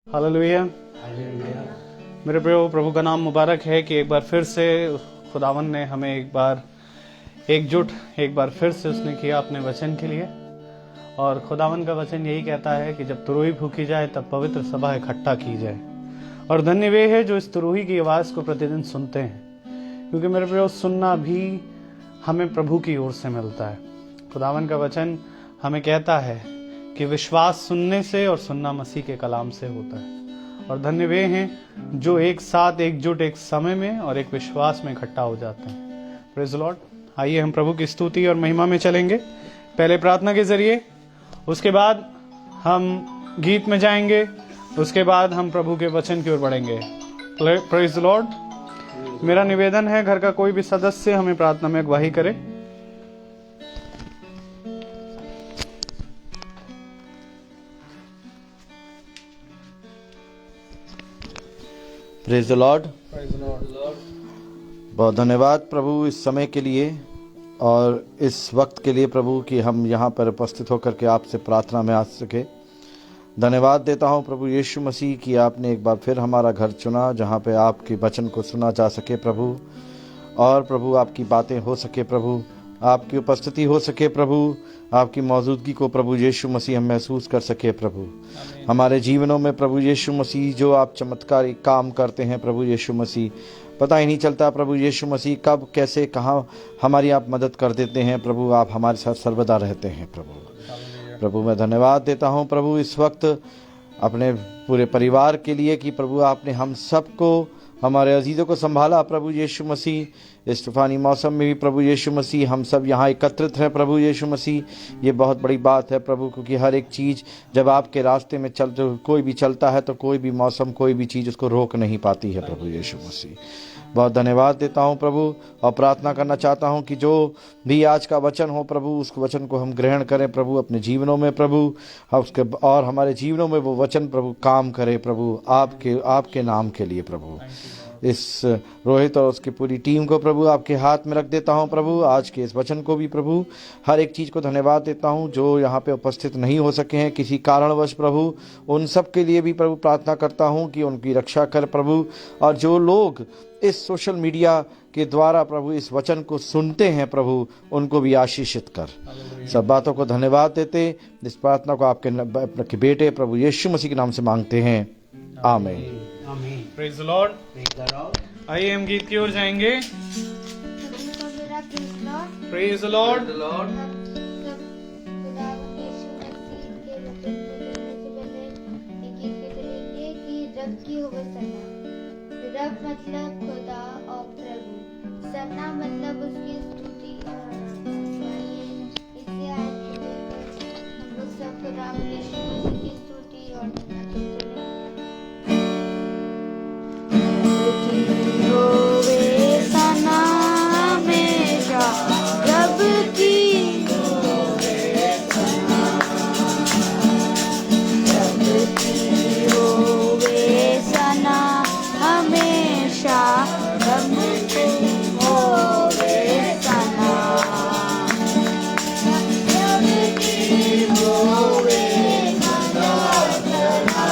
Hallelujah. मेरे प्रियो, प्रभु का नाम मुबारक है कि एक बार फिर से खुदावन ने हमें एक बार फिर से उसने किया अपने वचन के लिए। और खुदावन का वचन यही कहता है कि जब तुरुई फूकी जाए तब पवित्र सभा इकट्ठा की जाए। और धन्य वे है जो इस तुरुई की आवाज़ को प्रतिदिन सुनते हैं, क्योंकि मेरे प्रियो सुनना भी हमें प्रभु की ओर से मिलता है। खुदावन का वचन हमें कहता है कि विश्वास सुनने से और सुनना मसीह के कलाम से होता है। और धन्य वे हैं जो एक साथ एकजुट एक समय में और एक विश्वास में इकट्ठा हो जाते हैं। Praise the Lord. आइए हम प्रभु की स्तुति और महिमा में चलेंगे, पहले प्रार्थना के जरिए, उसके बाद हम गीत में जाएंगे, उसके बाद हम प्रभु के वचन की ओर बढ़ेंगे। Praise the Lord. मेरा निवेदन है घर का कोई भी सदस्य हमें प्रार्थना में अगुवाही करे। Praise the Lord. बहुत धन्यवाद प्रभु इस समय के लिए और इस वक्त के लिए प्रभु कि हम यहाँ पर उपस्थित होकर के आपसे प्रार्थना में आ सके। धन्यवाद देता हूँ प्रभु यीशु मसीह कि आपने एक बार फिर हमारा घर चुना जहाँ पे आपके वचन को सुना जा सके प्रभु, और प्रभु आपकी बातें हो सके प्रभु, आपकी उपस्थिति हो सके प्रभु, आपकी मौजूदगी को प्रभु यीशु मसीह हम महसूस कर सके प्रभु। हमारे जीवनों में प्रभु यीशु मसीह जो आप चमत्कारी काम करते हैं प्रभु यीशु मसीह, पता ही नहीं चलता प्रभु यीशु मसीह कब कैसे कहाँ हमारी आप मदद कर देते हैं प्रभु। आप हमारे साथ सर्वदा रहते हैं प्रभु। मैं धन्यवाद देता हूँ प्रभु इस वक्त अपने पूरे परिवार के लिए कि प्रभु आपने हम सबको, हमारे अजीज़ों को संभाला प्रभु यीशु मसीह। इस तूफानी मौसम में भी प्रभु यीशु मसीह हम सब यहाँ एकत्रित हैं प्रभु यीशु मसीह। ये बहुत बड़ी बात है प्रभु, क्योंकि हर एक चीज़ जब आपके रास्ते में कोई भी चलता है तो कोई भी मौसम, कोई भी चीज़ उसको रोक नहीं पाती है प्रभु यीशु मसीह। बहुत धन्यवाद देता हूँ प्रभु और प्रार्थना करना चाहता हूँ कि जो भी आज का वचन हो प्रभु, उस वचन को हम ग्रहण करें प्रभु अपने जीवनों में प्रभु, और हमारे जीवनों में वो वचन प्रभु काम करे प्रभु आपके नाम के लिए प्रभु। इस रोहित और उसकी पूरी टीम को प्रभु आपके हाथ में रख देता हूं प्रभु। आज के इस वचन को भी प्रभु, हर एक चीज़ को धन्यवाद देता हूं जो यहाँ पे उपस्थित नहीं हो सके हैं किसी कारणवश प्रभु, उन सब के लिए भी प्रभु प्रार्थना करता हूं कि उनकी रक्षा कर प्रभु। और जो लोग इस सोशल मीडिया के द्वारा प्रभु इस वचन को सुनते हैं प्रभु, उनको भी आशीषित कर। सब बातों को धन्यवाद देते इस प्रार्थना को आपके बेटे प्रभु यीशु मसीह के नाम से मांगते हैं, आमीन। Praise the Lord. आइए हम गीत की ओर जाएंगे। Praise the Lord. रब मतलब खुदा और प्रभु, सना मतलब उसकी स्तुति। इससे आज हम लोग सब खुदा यीशु मसीह की स्तुति और होवे सना हमेशा रब की, होवे सना रब की, होवे सना हमेशा रब की, होवे सना रब की, होवे सना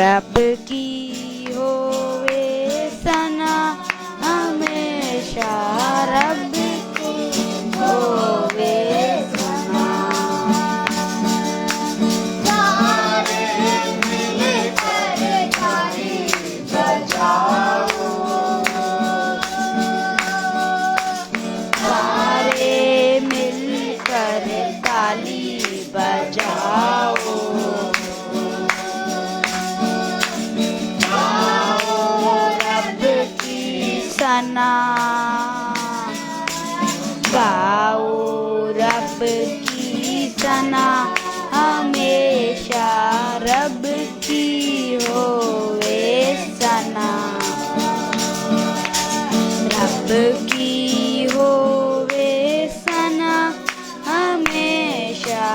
रब की होवे सना हमेशा, रब की होवे सना। सारे मिलकर ताली बजाओ, सारे मिलकर ताली बजाओ, रब की सना गाओ, रब की सना हमेशा, रब की होवे सना, रब की होवे सना हमेशा,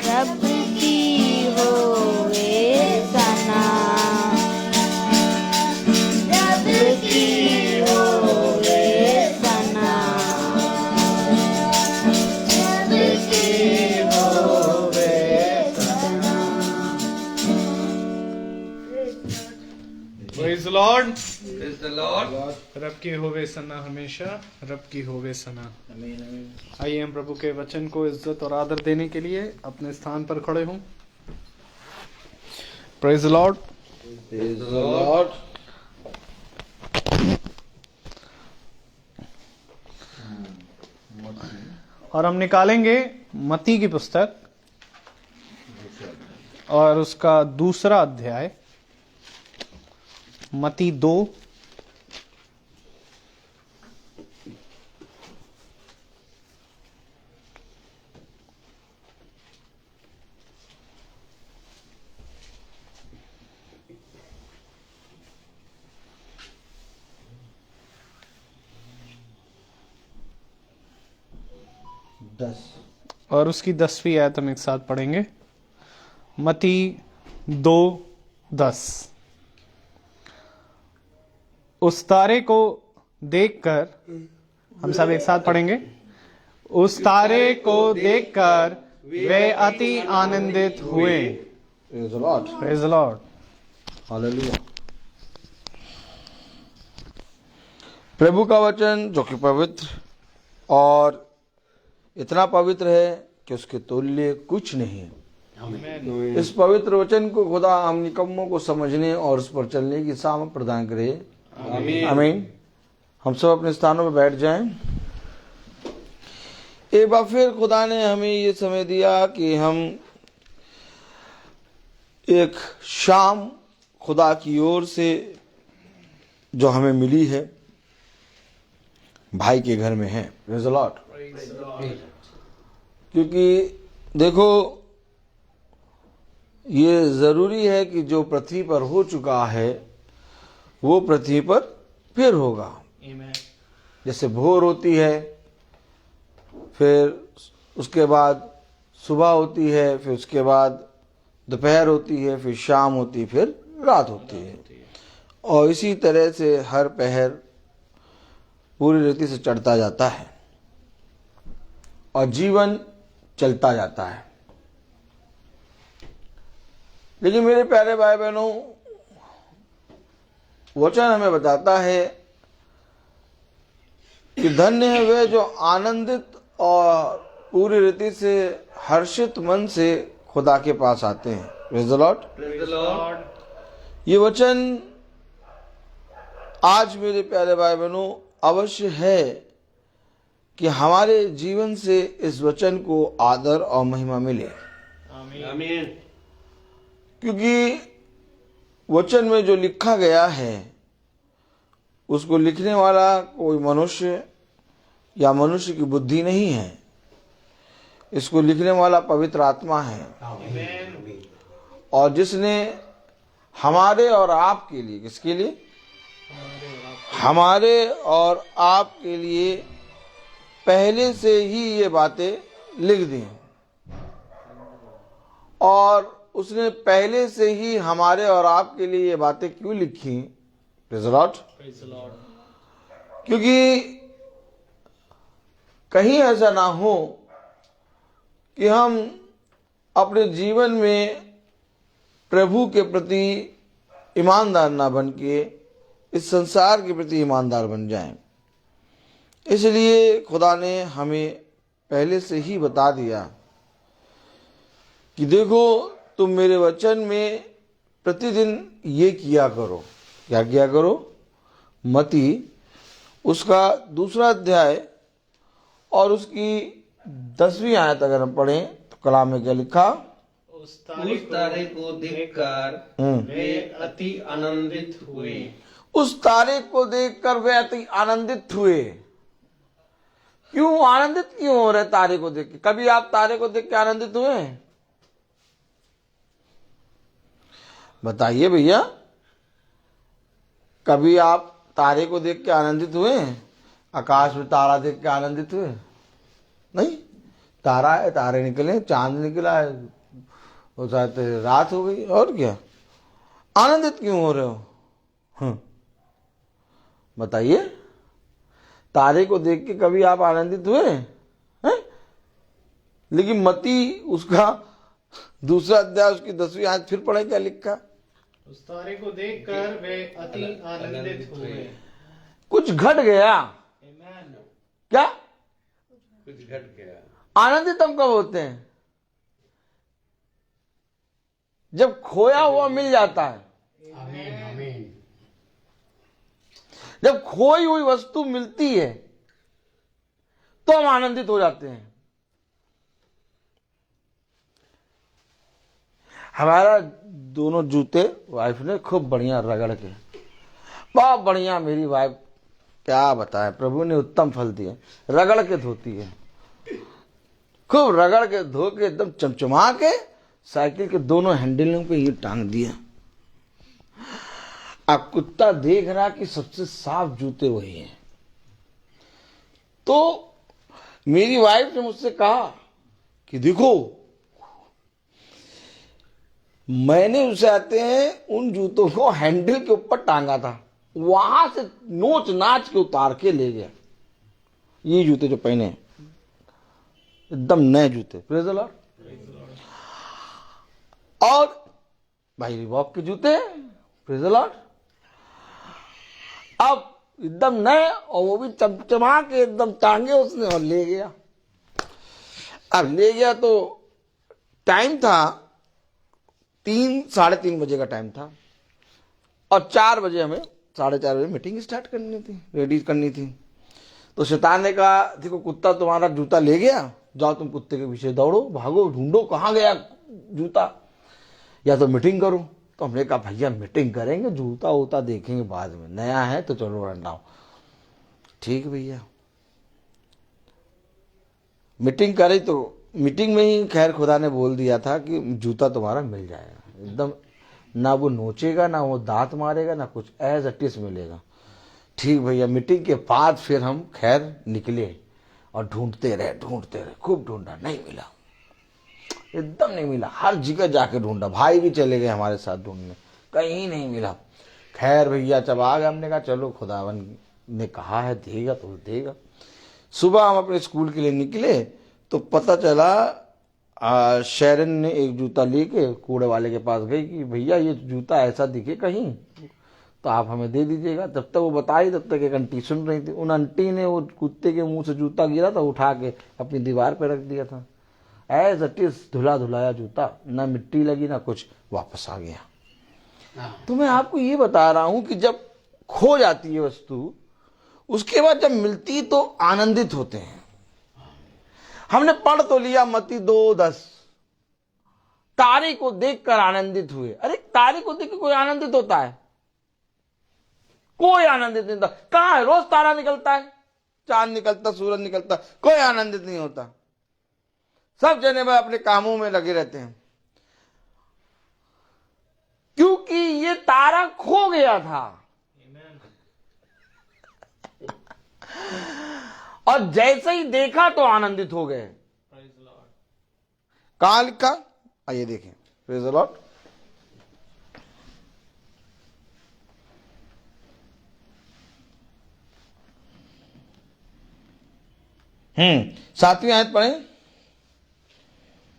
रब की होवे सना, रब की होवे सना, रब की होवे सना। Praise Lord. Praise the Lord. रब की होवे सना हमेशा, रब की होवे सना। आइए हम प्रभु के वचन को इज्जत और आदर देने के लिए अपने स्थान पर खड़े हों। Praise Lord. Praise the Lord. और हम निकालेंगे मत्ती की पुस्तक और उसका दूसरा अध्याय, मत्ती 2 10 और उसकी 10वीं आयत हम एक साथ पढ़ेंगे। मत्ती 2:10। उस तारे को देखकर, हम सब एक साथ पढ़ेंगे। उस तारे को देखकर वे अति आनंदित हुए। Praise the Lord. Praise the Lord. हालेलुया। प्रभु का वचन जो कि पवित्र और इतना पवित्र है कि उसके तुल्य कुछ नहीं है। इस पवित्र वचन को खुदा हम निकम्मों को समझने और उस पर चलने की सामर्थ प्रदान करे। आमीन। हम सब अपने स्थानों पर बैठ जाएं। एक बार फिर खुदा ने हमें ये समय दिया कि हम एक शाम खुदा की ओर से जो हमें मिली है भाई के घर में है। Praise the Lord. क्योंकि देखो ये ज़रूरी है कि जो पृथ्वी पर हो चुका है वो पृथ्वी पर फिर होगा। जैसे भोर होती है, फिर उसके बाद सुबह होती है, फिर उसके बाद दोपहर होती है, फिर शाम होती है, फिर रात होती है। और इसी तरह से हर पहर पूरी रीति से चढ़ता जाता है और जीवन चलता जाता है। लेकिन मेरे प्यारे भाई बहनों, वचन हमें बताता है कि धन्य है वे जो आनंदित और पूरी रीति से हर्षित मन से खुदा के पास आते हैं। Praise the Lord. Praise the Lord. ये वचन आज मेरे प्यारे भाई बहनों अवश्य है कि हमारे जीवन से इस वचन को आदर और महिमा मिले। Amen. क्योंकि वचन में जो लिखा गया है उसको लिखने वाला कोई मनुष्य या मनुष्य की बुद्धि नहीं है। इसको लिखने वाला पवित्र आत्मा है। और जिसने हमारे और आपके लिए, किसके लिए? हमारे और आपके लिए पहले से ही ये बातें लिख दी। और उसने पहले से ही हमारे और आपके लिए ये बातें क्यों लिखी? Praise the Lord. क्योंकि कहीं ऐसा ना हो कि हम अपने जीवन में प्रभु के प्रति ईमानदार ना बन के इस संसार के प्रति ईमानदार बन जाएं। इसलिए खुदा ने हमें पहले से ही बता दिया कि देखो तुम मेरे वचन में प्रतिदिन ये किया करो। क्या किया करो? मती उसका 2 अध्याय और उसकी 10वीं आयत अगर हम पढ़ें तो कलाम में क्या लिखा? उस तारे को देखकर वे अति आनंदित हुए। उस तारे को देखकर वे अति आनंदित हुए। क्यों आनंदित क्यों हो रहे तारे को देख के? कभी आप तारे को देख के आनंदित हुए? बताइए भैया, कभी आप तारे को देख के आनंदित हुए? आकाश में तारा देख के आनंदित हुए? नहीं। तारा है, तारे निकले, चांद निकला है, वो शायद रात हो गई, और क्या? आनंदित क्यों हो रहे हो? बताइए, तारे को देख के कभी आप आनंदित हुए हैं? लेकिन मती उसका 2 अध्याय उसकी 10वीं आयत फिर पढ़े, क्या लिखा? उस तारे को देखकर वे अति आनंदित हुए। कुछ घट गया। क्या? कुछ घट गया। आनंदित हम कब होते हैं? जब खोया हुआ मिल जाता है। जब खोई हुई वस्तु मिलती है तो हम आनंदित हो जाते हैं। हमारा दोनों जूते वाइफ ने खूब बढ़िया रगड़ के, बहुत बढ़िया, मेरी वाइफ क्या बताए, प्रभु ने उत्तम फल दिए, रगड़ के धोती है, खूब रगड़ के धो के एकदम चमचमा के साइकिल के दोनों हैंडलों पे ये टांग दिया। अब कुत्ता देख रहा कि सबसे साफ जूते वही हैं। तो मेरी वाइफ ने मुझसे कहा कि देखो, मैंने उसे आते हैं उन जूतों को हैंडल के ऊपर टांगा था, वहां से नोच नाच के उतार के ले गया। ये जूते जो पहने एकदम नए जूते, प्रेज़ द लॉर्ड। और भाई रिबॉक के जूते, प्रेज़ द लॉर्ड, अब एकदम नए, और वो भी चमचमा के एकदम टांगे उसने और ले गया। अब ले गया तो टाइम था 3-3:30 बजे का टाइम था, और 4 बजे हमें 4:30 बजे मीटिंग स्टार्ट करनी थी, रेडी करनी थी। तो शैतान ने कहा देखो कुत्ता तुम्हारा जूता ले गया, जाओ तुम कुत्ते के पीछे दौड़ो, भागो, ढूंढो कहाँ गया जूता, या तो मीटिंग करो। तो हमने कहा भैया मीटिंग करेंगे, जूता वूता देखेंगे बाद में, नया है तो चलो रन आओ। ठीक भैया, मीटिंग करी तो मीटिंग में ही खैर खुदा ने बोल दिया था कि जूता तुम्हारा मिल जाएगा, एकदम ना वो नोचेगा, ना वो दांत मारेगा, ना कुछ, एज इट इज मिलेगा। ठीक भैया, मीटिंग के बाद फिर हम खैर निकले और ढूंढते रहे, खूब ढूंढा, नहीं मिला, एकदम नहीं मिला, हर जगह जाके ढूंढा, भाई भी चले गए हमारे साथ ढूंढने, कहीं नहीं मिला। खैर भैया जब आ गए, हमने कहा चलो खुदावन ने कहा है देगा तो देगा। सुबह हम अपने स्कूल के लिए निकले तो पता चला शेरन ने एक जूता लेके कूड़े वाले के पास गई कि भैया ये जूता ऐसा दिखे कहीं तो आप हमें दे दीजिएगा। जब तक वो बताई तब तक एक आंटी सुन रही थी, उन आंटी ने वो कुत्ते के मुंह से जूता गिरा था उठा के अपनी दीवार पर रख दिया था, एज इट इज धुला धुलाया जूता, ना मिट्टी लगी ना कुछ, वापस आ गया। तो मैं आपको ये बता रहा हूं कि जब खो जाती है वस्तु, उसके बाद जब मिलती तो आनंदित होते हैं। हमने पढ़ तो लिया मत्ती 2:10, तारे को देखकर आनंदित हुए। अरे तारे को देख के कोई आनंदित होता है? कोई आनंदित नहीं होता। कहां है? रोज तारा निकलता है, चांद निकलता, सूरज निकलता, कोई आनंदित नहीं होता। सब जने में अपने कामों में लगे रहते हैं, क्योंकि ये तारा खो गया था। और जैसे ही देखा तो आनंदित हो गए। कहां लिखा? आइए देखें, प्रेज़ द लॉर्ड। सातवीं आयत पढ़ें।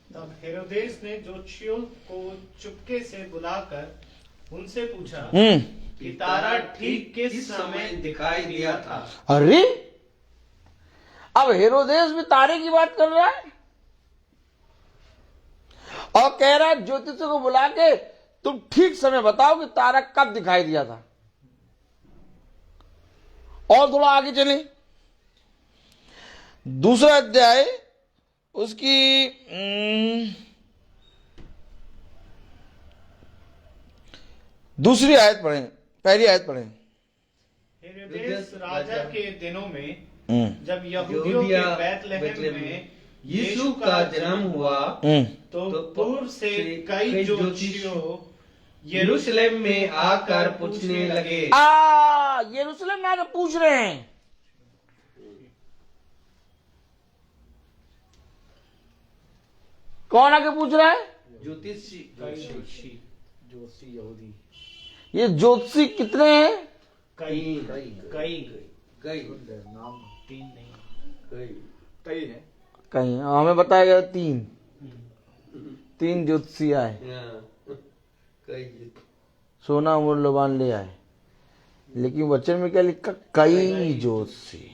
तब हेरोदेस ने ज्योतिषियों को चुपके से बुलाकर उनसे पूछा हम्म। कि तारा ठीक किस समय दिखाई दिया था। अरे अब हेरोदेस भी तारे की बात कर रहा है और कह रहा है ज्योतिषी को बुला के तुम ठीक समय बताओ कि तारा कब दिखाई दिया था। और थोड़ा आगे चले, दूसरा अध्याय उसकी दूसरी आयत पढ़ें, पहली आयत पढ़ें। हेरोदेस राजा के दिनों में जब यहूदियों के बैतलहम में यीशु का जन्म हुआ तो पूर्व से कई ज्योतिषियों यरूशलेम में आकर पूछने लगे। यरूशलेम में आकर पूछ रहे हैं। कौन आके पूछ रहा है? ज्योतिषी ज्योतिषी यहूदी। ये ज्योतिषी कितने हैं? कई कई नाम 3 नहीं, कई है। कहीं हमें बताया गया 3 ज्योतिषी आए, कई सोना मूल्यवान ले आए, लेकिन वचन में क्या लिखा? कई ज्योतिषी।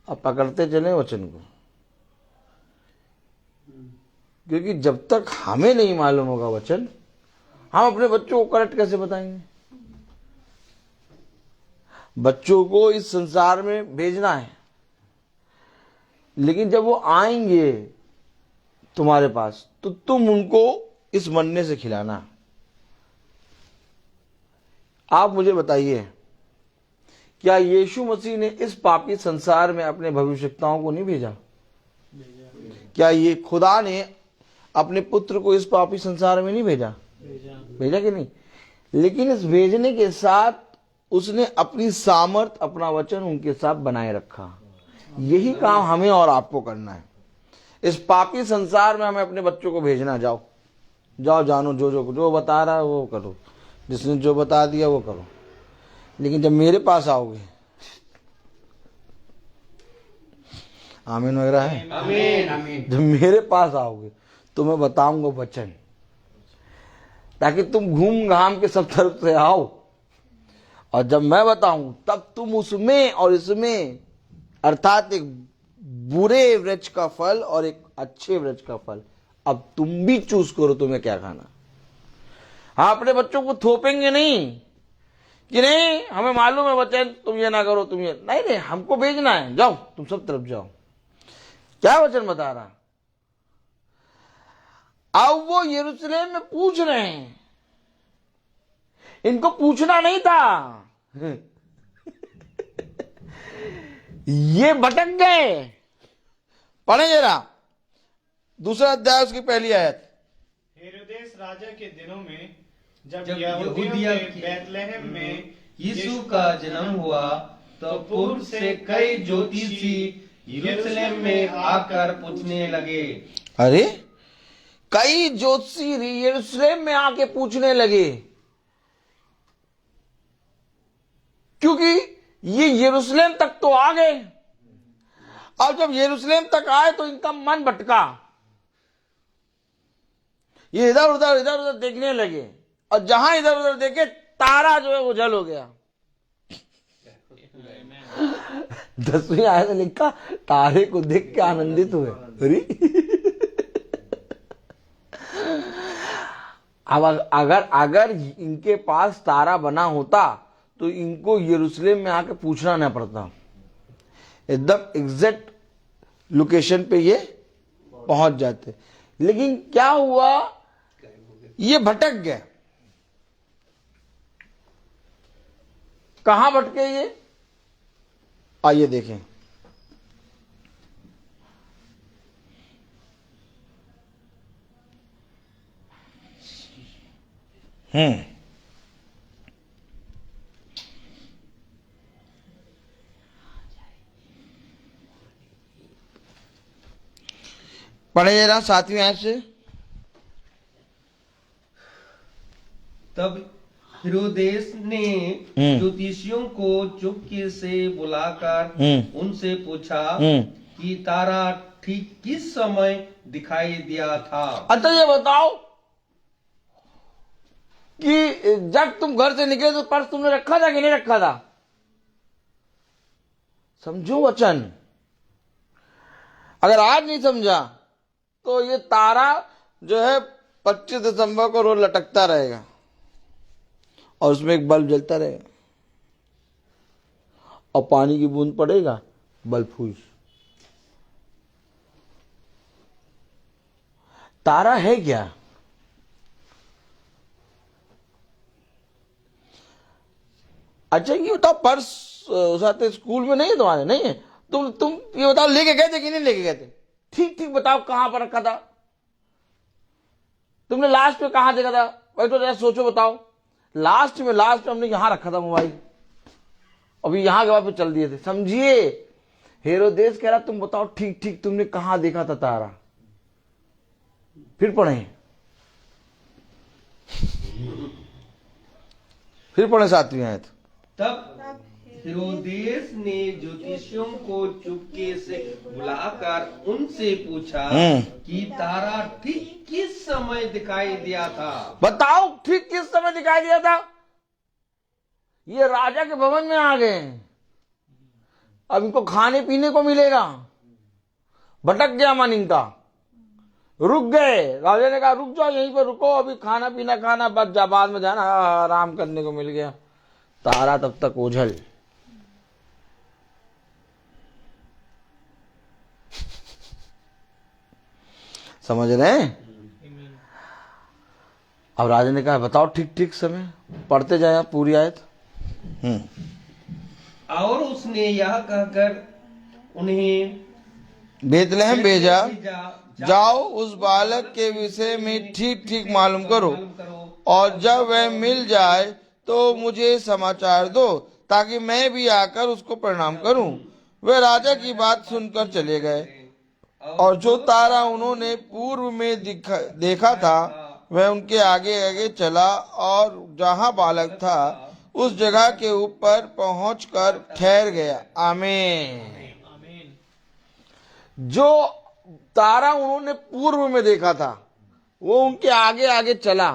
अब पकड़ते चले वचन को, क्योंकि जब तक हमें नहीं मालूम होगा वचन, हम अपने बच्चों को करेक्ट कैसे बताएंगे? बच्चों को इस संसार में भेजना है, लेकिन जब वो आएंगे तुम्हारे पास तो तुम उनको इस मन्ने से खिलाना। आप मुझे बताइए, क्या यीशु मसीह ने इस पापी संसार में अपने भविष्यवक्ताओं को नहीं भेजा? क्या ये खुदा ने अपने पुत्र को इस पापी संसार में नहीं भेजा? भेजा कि नहीं? लेकिन इस भेजने के साथ उसने अपनी सामर्थ, अपना वचन उनके साथ बनाए रखा। यही काम हमें और आपको करना है। इस पापी संसार में हमें अपने बच्चों को भेजना। जाओ जाओ, जानो, जो बता रहा है वो करो, जिसने जो बता दिया वो करो। लेकिन जब मेरे पास आओगे, आमीन वगैरह है, आमीन। जब मेरे पास आओगे तो मैं बताऊंगा वचन, ताकि तुम घूम घाम के सब तरफ से आओ, और जब मैं बताऊं तब तुम उसमें और इसमें, अर्थात एक बुरे वृक्ष का फल और एक अच्छे वृक्ष का फल, अब तुम भी चूज करो तुम्हें क्या खाना। हाँ, अपने बच्चों को थोपेंगे नहीं कि नहीं हमें मालूम है वचन, तुम ये ना करो, तुम ये नहीं, हमको भेजना है, जाओ तुम सब तरफ जाओ। क्या वचन बता रहा? अब वो यरूशलेम में पूछ रहे हैं, इनको पूछना नहीं था। ये भटक गए। पढ़े जरा दूसरा अध्याय उसकी पहली आयत। हेरोदेस राजा के दिनों में जब जब यहूदियों के बैतलहम में यीशु का जन्म हुआ तो पूर्व से कई ज्योतिषी यरूशलेम में आकर पूछने लगे। अरे कई ज्योतिषी यरूशलेम में आके पूछने लगे, क्योंकि ये यरूशलेम तक तो आ गए। अब जब यरूशलेम तक आए तो इनका मन भटका, ये इधर उधर देखने लगे, और जहां इधर उधर देखे तारा जो है वो जल हो गया। 10वीं आयत में लिखा, तारे को देख के आनंदित हुए। अरे अब अगर इनके पास तारा बना होता तो इनको यरूशलेम में आके पूछना न पड़ता, एकदम एग्जैक्ट लोकेशन पे ये पहुंच जाते। लेकिन क्या हुआ, ये भटक गए। कहां भटके ये? आइए देखें। पढ़े जरा 7वीं आयत से। तब हेरोदेस ने ज्योतिषियों को चुपके से बुलाकर उनसे पूछा कि तारा ठीक किस समय दिखाई दिया था। अच्छा ये बताओ, कि जब तुम घर से निकले तो पर्स तुमने रखा था कि नहीं रखा था? समझो वचन। अगर आज नहीं समझा तो ये तारा जो है 25 दिसंबर को रोज लटकता रहेगा और उसमें एक बल्ब जलता रहेगा और पानी की बूंद पड़ेगा, बल्ब फूस। तारा है क्या? अच्छा ये बताओ, पर्स उठाते स्कूल में नहीं है तुम्हारे? नहीं है। तुम ये बताओ, लेके गए थे कि नहीं लेके गए थे? ठीक ठीक बताओ, कहां पर रखा था तुमने? लास्ट में कहां देखा था? भाई तो जरा सोचो, बताओ। लास्ट में हमने यहां रखा था मोबाइल, अभी यहां के बाद चल दिए थे। समझिए, हेरोदेस कह रहा तुम बताओ ठीक ठीक तुमने कहां देखा था तारा? फिर पढ़े 7वीं आयत। तब हेरोदेस ने ज्योतिषियों को चुपके से बुलाकर उनसे पूछा कि तारा ठीक किस समय दिखाई दिया था? बताओ ठीक किस समय दिखाई दिया था? ये राजा के भवन में आ गए, अब इनको खाने पीने को मिलेगा। भटक गया मन इनका, रुक गए। राजा ने कहा रुक जाओ, यहीं पर रुको, अभी खाना पीना खाना, बस जा, बाद में जाना, आराम करने को मिल गया। तारा तब तक ओझल। समझ रहे हैं? अब राजा ने कहा बताओ ठीक ठीक समय। पढ़ते जाए पूरी आयत। और उसने यह कहकर उन्हें बेतलहम भेजा, जाओ उस बालक के विषय में ठीक ठीक मालूम करो, और जब वह मिल जाए तो मुझे समाचार दो, ताकि मैं भी आकर उसको प्रणाम करूं। वे राजा की बात सुनकर चले गए, और जो तारा उन्होंने पूर्व में देखा था वह उनके आगे आगे चला, और जहां बालक था उस जगह के ऊपर पहुंचकर ठहर गया। आमीन। जो तारा उन्होंने पूर्व में देखा था वो उनके आगे आगे चला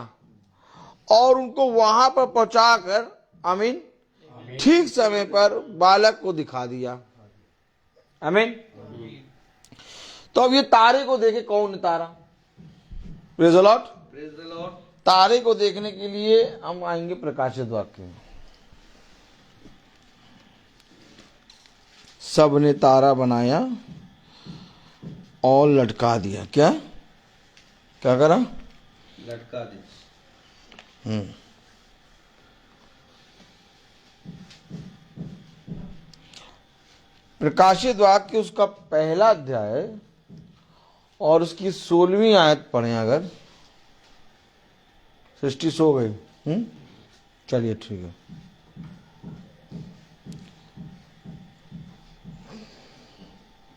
और उनको वहां पर पहुंचाकर, आमीन, ठीक समय पर बालक को दिखा दिया। आमीन। तो अब ये तारे को देखे, कौन है तारा? Praise the Lord. Praise the Lord. तारे को देखने के लिए हम आएंगे प्रकाशित वाक्य में। सब ने तारा बनाया और लटका दिया। क्या क्या करा? लटका दे। प्रकाशित वाक्य उसका पहला अध्याय और उसकी 16वीं आयत पढ़े। अगर सृष्टि सो गई, चलिए ठीक है।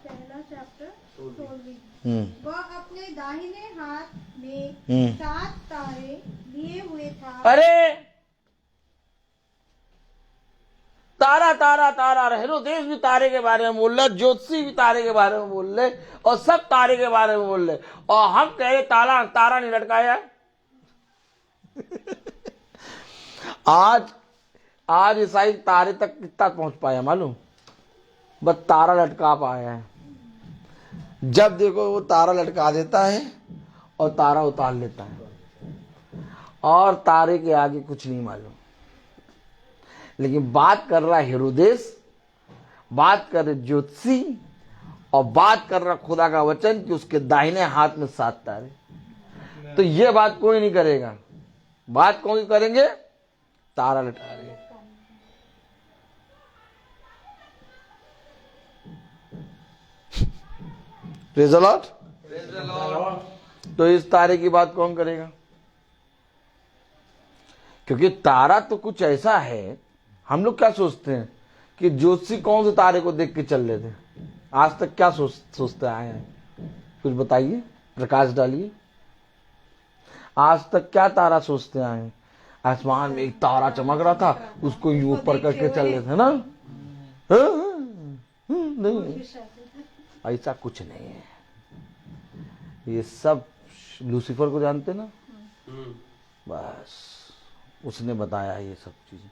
पहला चैप्टर 16। वह अपने दाहिने हाथ में 7 तारे लिए हुए था। अरे तारा तारा तारा, हेरोदेस भी तारे के बारे में बोल रहे, ज्योतिषी भी तारे के बारे में बोल रहे, और सब तारे के बारे में बोल रहे, और हम कह रहे तारा नहीं लटकाया। आज ईसाई तारे तक कितना पहुंच पाया मालूम? बस तारा लटका पाया है। जब देखो वो तारा लटका देता है और तारा उतार लेता है, और तारे के आगे कुछ नहीं मालूम। लेकिन बात कर रहा हेरोदेस, बात कर रहे ज्योतिषी, और बात कर रहा खुदा का वचन कि उसके दाहिने हाथ में 7 तारे। तो ये बात कोई नहीं करेगा। बात कौन करेंगे? तारा लटका देंगे। Praise the Lord. Praise the Lord. तो इस तारे की बात कौन करेगा? क्योंकि तारा तो कुछ ऐसा है, हम लोग क्या सोचते हैं कि ज्योतिषी कौन से तारे को देख के चल रहे थे? आज तक क्या सोचते आए हैं? कुछ बताइए, प्रकाश डालिए। आज तक क्या तारा सोचते आए हैं? आसमान में एक तारा चमक रहा था, उसको यूं ऊपर करके चल रहे थे ना? नहीं, ऐसा कुछ नहीं है। ये सब लूसीफर को जानते ना? बस उसने बताया ये सब चीजें।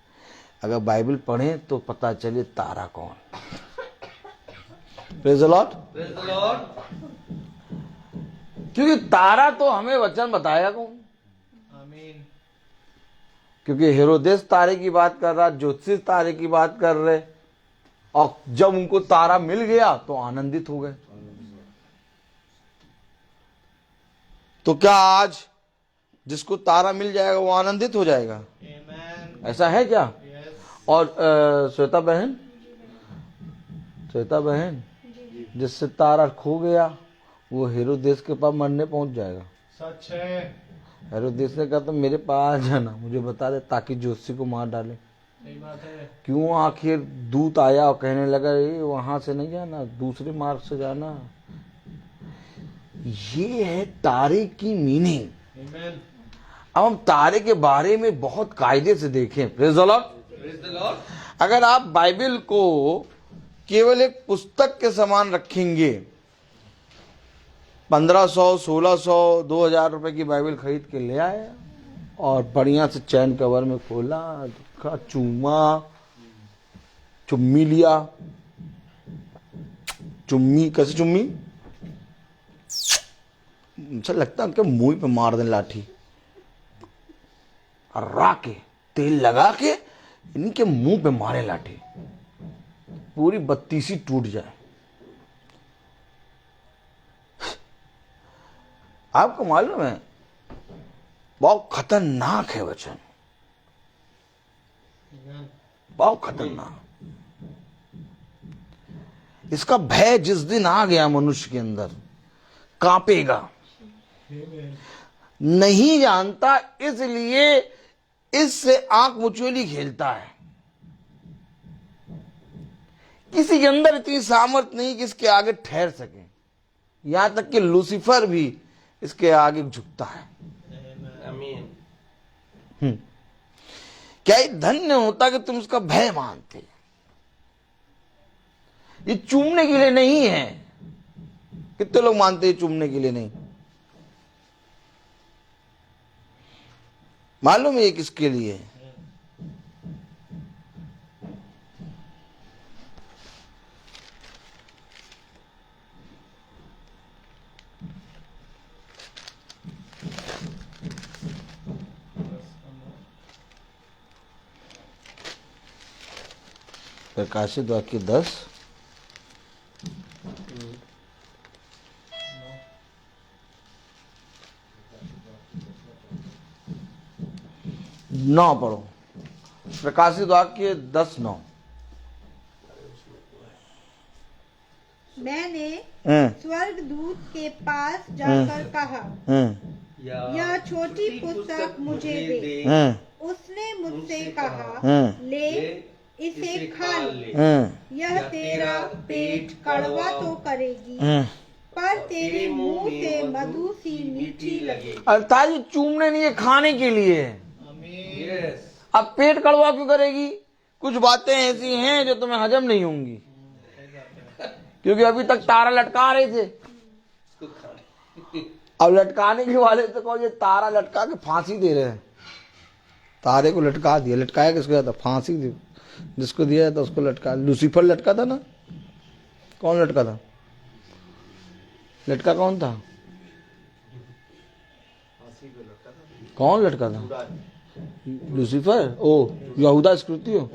अगर बाइबल पढ़ें तो पता चले तारा कौन। Praise the Lord. Praise the Lord. क्योंकि तारा तो हमें वचन बताया कौन। क्योंकि हेरोदेस तारे की बात कर रहा, ज्योतिषी तारे की बात कर रहे, और जब उनको तारा मिल गया तो आनंदित हो गए। तो क्या आज जिसको तारा मिल जाएगा वो आनंदित हो जाएगा? ऐसा है क्या? और श्वेता बहन जिससे तारा खो गया वो हेरोदेस के पास मरने पहुंच जाएगा। सच है। हेरोदेस ने कहा तो मेरे पास आ जाना, मुझे बता दे, ताकि ज्योतिषी को मार डाले। सही बात है। क्यों? आखिर दूत आया और कहने लगा ये वहां से नहीं जाना, दूसरे मार्ग से जाना। ये है तारे की मीनिंग। Amen. अब हम तारे के बारे में बहुत कायदे से देखें। Praise the Lord. Praise the Lord. अगर आप बाइबल को केवल एक पुस्तक के समान रखेंगे, 1500, 1600, 2000 रुपए की बाइबल खरीद के ले आया और बढ़िया से चैन कवर में खोला, देखा, चुम्मी लिया। चुम्मी कैसे? चुम्मी मुझे लगता है उनके मुंह पे मार दें लाठी, अर्रा के तेल लगा के इनके मुंह पे मारे लाठी, पूरी बत्तीसी टूट जाए। आपको मालूम है बहुत खतरनाक है वचन, बहुत खतरनाक। इसका भय जिस दिन आ गया मनुष्य के अंदर कांपेगा। नहीं जानता इसलिए इससे आंख मुचोली खेलता है। किसी के अंदर इतनी सामर्थ्य नहीं कि इसके आगे ठहर सके, यहां तक कि लूसीफर भी इसके आगे झुकता है। Amen. क्या ये धन्य होता कि तुम उसका भय मानते। ये चूमने के लिए नहीं है। कितने लोग मानते हैं चूमने के लिए नहीं? मालूम है ये किसके लिए है? प्रकाशित वाक्य 10 9 पढ़ो। प्रकाशित वाक्य 10:9। मैंने हम्म, स्वर्गदूत के पास जाकर कहा, यह छोटी पुस्तक मुझे दे। हम्म, उसने मुझसे कहा, हम्म, ले इसे खा ले। हम्म, यह तेरा पेट कड़वा तो करेगी, पर तेरे मुंह से मधु सी मीठी लगेगी। अर्थात ये चूमने नहीं है, खाने के लिए है। Yes. अब पेट कड़वा क्यों करेगी? कुछ बातें ऐसी हैं जो तुम्हें हजम नहीं होंगी, क्योंकि अभी तक तारा लटका रहे थे। इसको खाने। अब लटकाने के वाले तो कहो ये तारा लटका के फांसी दे रहे हैं। तारे को लटका दिया। लटकाया किसको जाता? फांसी दी जिसको दिया जाता उसको लटका। लूसीफर लटका था ना? कौन लटका था? लटका कौन था? कौन लटका था? लूसीफर। ओ यहूदा इस्करियोती हो।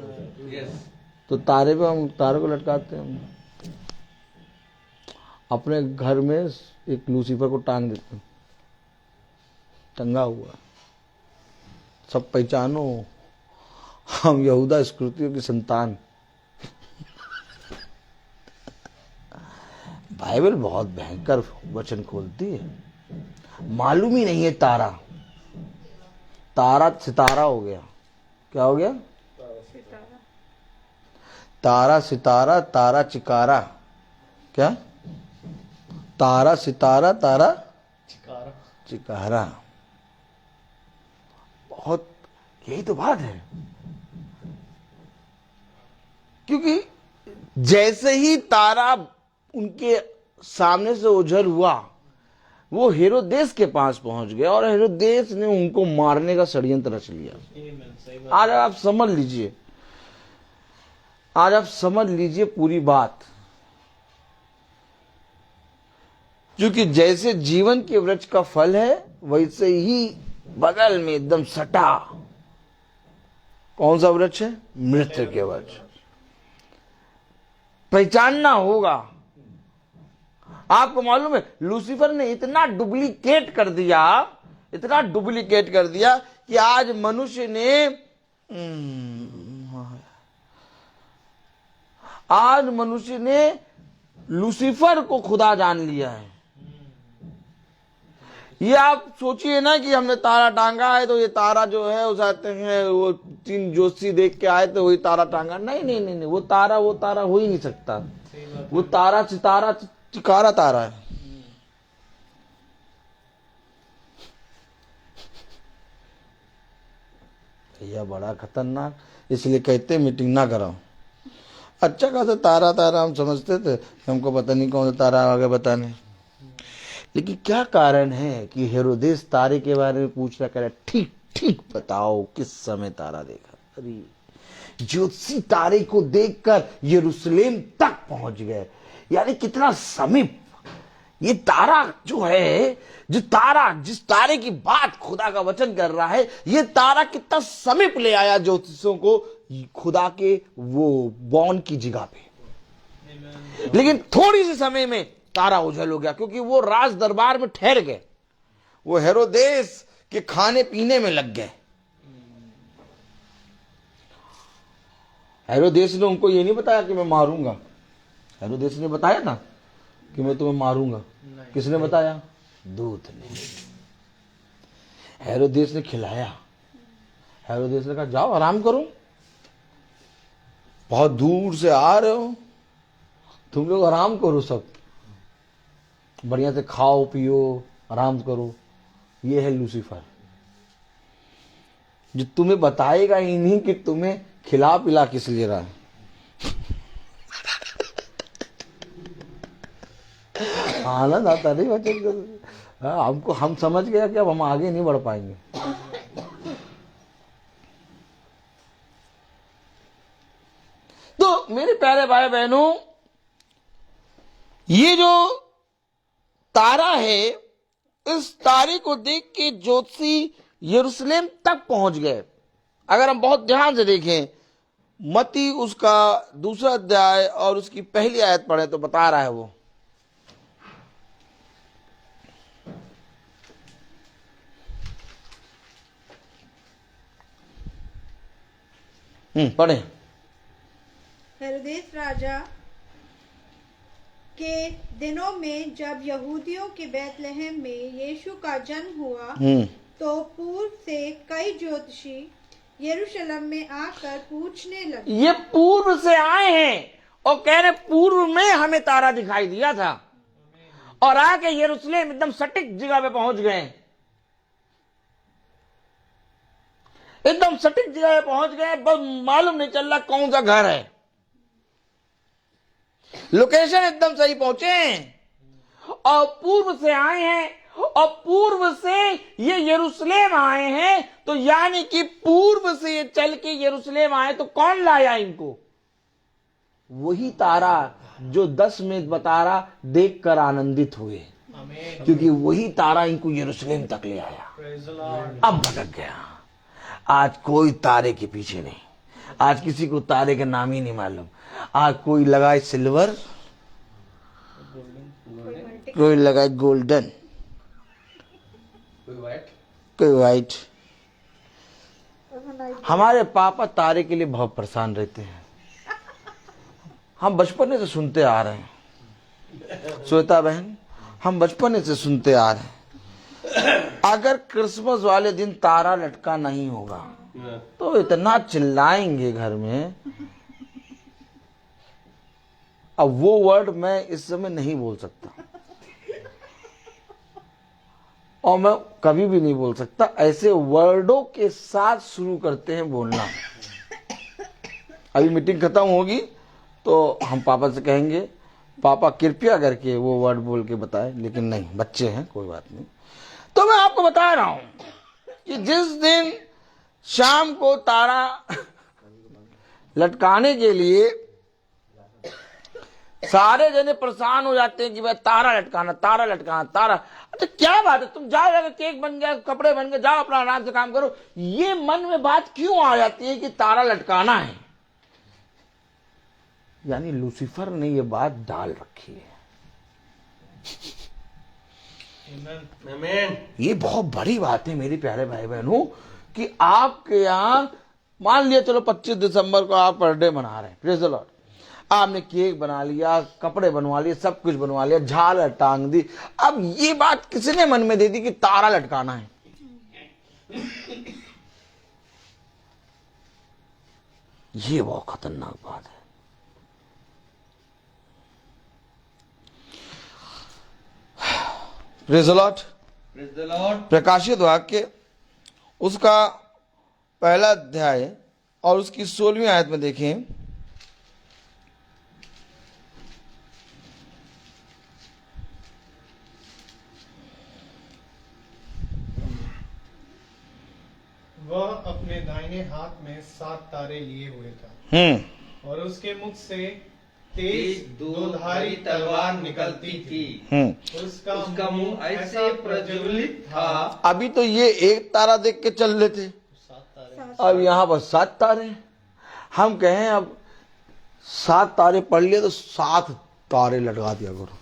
Yes. तो तारे पे हम तारे को लटकाते हैं। हम अपने घर में एक लूसीफर को टांग देते हैं, टंगा हुआ। सब पहचानो हम यहूदा इस्करियोती की संतान। बाइबल बहुत भयंकर वचन खोलती है। मालूम ही नहीं है तारा। तारा सितारा हो गया। क्या हो गया? तारा सितारा, तारा चिकारा। क्या? तारा सितारा, तारा चिकारा। बहुत, यही तो बात है। क्योंकि जैसे ही तारा उनके सामने से ओझल हुआ, वो हेरोदेस के पास पहुंच गए और हेरोदेस ने उनको मारने का षड्यंत्र रच लिया। आज आप समझ लीजिए, आज आप समझ लीजिए पूरी बात। क्योंकि जैसे जीवन के वृक्ष का फल है, वैसे ही बगल में एकदम सटा कौन सा वृक्ष है? मृत्यु के वृक्ष। पहचानना होगा। आपको मालूम है लूसीफर ने इतना डुप्लीकेट कर दिया, इतना डुप्लीकेट कर दिया कि आज मनुष्य ने लूसीफर को खुदा जान लिया है। ये आप सोचिए ना कि हमने तारा टांगा है तो ये तारा जो है उस आते हैं वो 3 ज्योतिषी देख के आए तो वही तारा टांगा। नहीं नहीं नहीं, नहीं। वो तारा हो ही नहीं सकता। वो तारा सितारा चिकारा तारा है। भैया बड़ा खतरनाक, इसलिए कहते मीटिंग ना कराओ। अच्छा खासा तारा हम समझते थे, हमको पता नहीं कौन सा तारा आगे बताने। लेकिन क्या कारण है कि हेरोदेस तारे के बारे में पूछ रहा, कह रहा ठीक ठीक बताओ किस समय तारा देखा। अरे ज्योतिषी तारे को देखकर यरूशलेम तक पहुंच गए। यानी कितना समीप ये तारा जो है, जो तारा जिस तारे की बात खुदा का वचन कर रहा है, ये तारा कितना समीप ले आया ज्योतिषियों को खुदा के वो बॉन की जगह पे। लेकिन थोड़ी सी समय में तारा उजल हो गया, क्योंकि वो राज दरबार में ठहर गए, वो हेरोदेस के खाने पीने में लग गए। हेरोदेस ने उनको ये नहीं बताया कि मैं मारूंगा। हेरोदेस ने बताया था कि मैं तुम्हें मारूंगा। किसने बताया? दूत ने। हेरोदेस ने खिलाया। हेरोदेस ने कहा जाओ आराम करो, बहुत दूर से आ रहे हो, तुम लोग आराम करो, सब बढ़िया से खाओ पियो आराम करो। ये है लूसीफर, जो तुम्हें बताएगा ही नहीं कि तुम्हें खिला पिला किस लिए रहा है। आनंद आता नहीं बच्चे, हमको हम समझ गया कि अब हम आगे नहीं बढ़ पाएंगे। तो मेरे प्यारे भाई बहनों, ये जो तारा है, इस तारे को देख के ज्योतिषी यरूशलेम तक पहुंच गए। अगर हम बहुत ध्यान से देखें, मत्ती उसका 2 अध्याय और उसकी पहली आयत पढ़े तो बता रहा है वो। पढ़े। हेरोदेस राजा के दिनों में जब यहूदियों के बैतलहम में यीशु का जन्म हुआ, तो पूर्व से कई ज्योतिषी यरूशलेम में आकर पूछने लगे। ये पूर्व से आए हैं और कह रहे पूर्व में हमें तारा दिखाई दिया था, और आके यरूशलेम एकदम सटीक जगह पे पहुंच गए। एकदम सटीक जगह पे पहुंच गए, बस मालूम नहीं चल रहा कौन सा घर है। लोकेशन एकदम सही पहुंचे हैं और पूर्व से आए हैं, और पूर्व से ये यरूशलेम आए हैं। तो यानी कि पूर्व से ये चल के यरूशलेम आए, तो कौन लाया इनको? वही तारा जो 10 में तारा देखकर आनंदित हुए, क्योंकि वही तारा इनको यरूशलेम तक ले आया। अब भटक गया। आज कोई तारे के पीछे नहीं, आज किसी को तारे का नाम ही नहीं मालूम। आज कोई लगाए सिल्वर, कोई लगाए गोल्डन, कोई व्हाइट। हमारे पापा तारे के लिए बहुत परेशान रहते हैं। हम बचपन से सुनते आ रहे हैं, श्वेता बहन, हम बचपन से सुनते आ रहे हैं, अगर क्रिसमस वाले दिन तारा लटका नहीं होगा तो इतना चिल्लाएंगे घर में। अब वो वर्ड मैं इस समय नहीं बोल सकता, और मैं कभी भी नहीं बोल सकता। ऐसे वर्डों के साथ शुरू करते हैं बोलना। अभी मीटिंग खत्म होगी तो हम पापा से कहेंगे पापा कृपया करके वो वर्ड बोल के बताए, लेकिन नहीं, बच्चे हैं, कोई बात नहीं। तो मैं आपको बता रहा हूं कि जिस दिन शाम को तारा लटकाने के लिए सारे जने परेशान हो जाते हैं कि भाई तारा लटकाना, तारा लटकाना, तारा। तो क्या बात है, तुम जाओ, अगर केक बन गया, कपड़े बन गए, जाओ अपना आराम से काम करो। ये मन में बात क्यों आ जाती है कि तारा लटकाना है? यानी लूसीफर ने ये बात डाल रखी है। आमीन। ये बहुत बड़ी बात है मेरे प्यारे भाई बहनों, कि आपके यहाँ मान लिया चलो 25 दिसंबर को आप बर्थडे मना रहे हैं, प्रेज़ द लॉर्ड, आपने केक बना लिया, कपड़े बनवा लिए, सब कुछ बनवा लिया, झालर टांग दी। अब ये बात किसने मन में दे दी कि तारा लटकाना है? ये बहुत खतरनाक बात है। Praise the Lord. Praise the Lord. प्रकाशित वाक्य उसका पहला अध्याय और उसकी 16वीं आयत में देखें। वह अपने दाहिने हाथ में 7 तारे लिए हुए था और उसके मुख से तेज दोधारी तलवार निकलती थी। उसका मुंह ऐसे प्रज्वलित था। अभी तो ये एक तारा देख के चल रहे थे, अब यहाँ पर 7 तारे। हम कहें अब 7 तारे पढ़ लिए तो 7 तारे लटका दिया करो।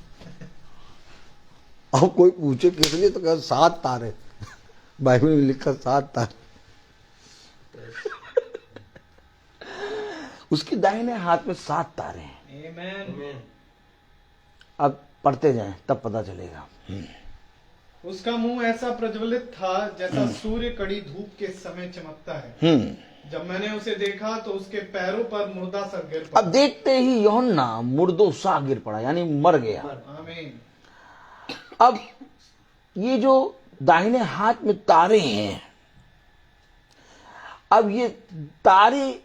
अब कोई पूछे किस लिए तो कहे 7 तारे, बाइबल में लिखा 7 तारे। उसके दाहिने हाथ में 7 तारे हैं। आमीन। अब पढ़ते जाएं तब पता चलेगा। उसका मुंह ऐसा प्रज्वलित था जैसा सूर्य कड़ी धूप के समय चमकता है। जब मैंने उसे देखा तो उसके पैरों पर मुर्दा सा गिर पड़ा। अब देखते ही यूहन्ना मुर्दों सा गिर पड़ा, यानी मर गया। आमीन। अब ये जो दाहिने हाथ में तारे हैं, अब ये तारे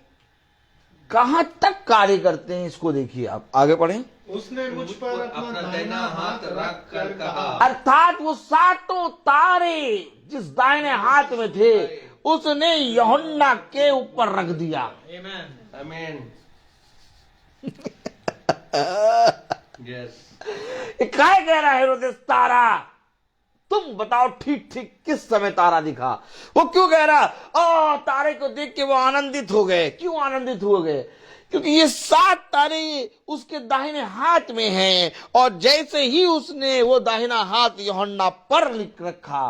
कहां तक कार्य करते हैं इसको देखिए आप। आगे पढ़ें। उसने मुझ पर अपना दाहिना हाथ रख कर कहा। अर्थात वो 7 तारे जिस दाहिने हाथ में थे उसने यूहन्ना के ऊपर रख दिया। आमीन। आमीन। यस। क्या कह रहा है हेरोदेस? तारा, तुम बताओ ठीक ठीक किस समय तारा दिखा? वो क्यों कह रहा तारे को देख के वो आनंदित हो गए? क्यों आनंदित हो गए? क्योंकि ये 7 तारे उसके दाहिने हाथ में हैं, और जैसे ही उसने वो दाहिना हाथ यूहन्ना पर लिख रखा।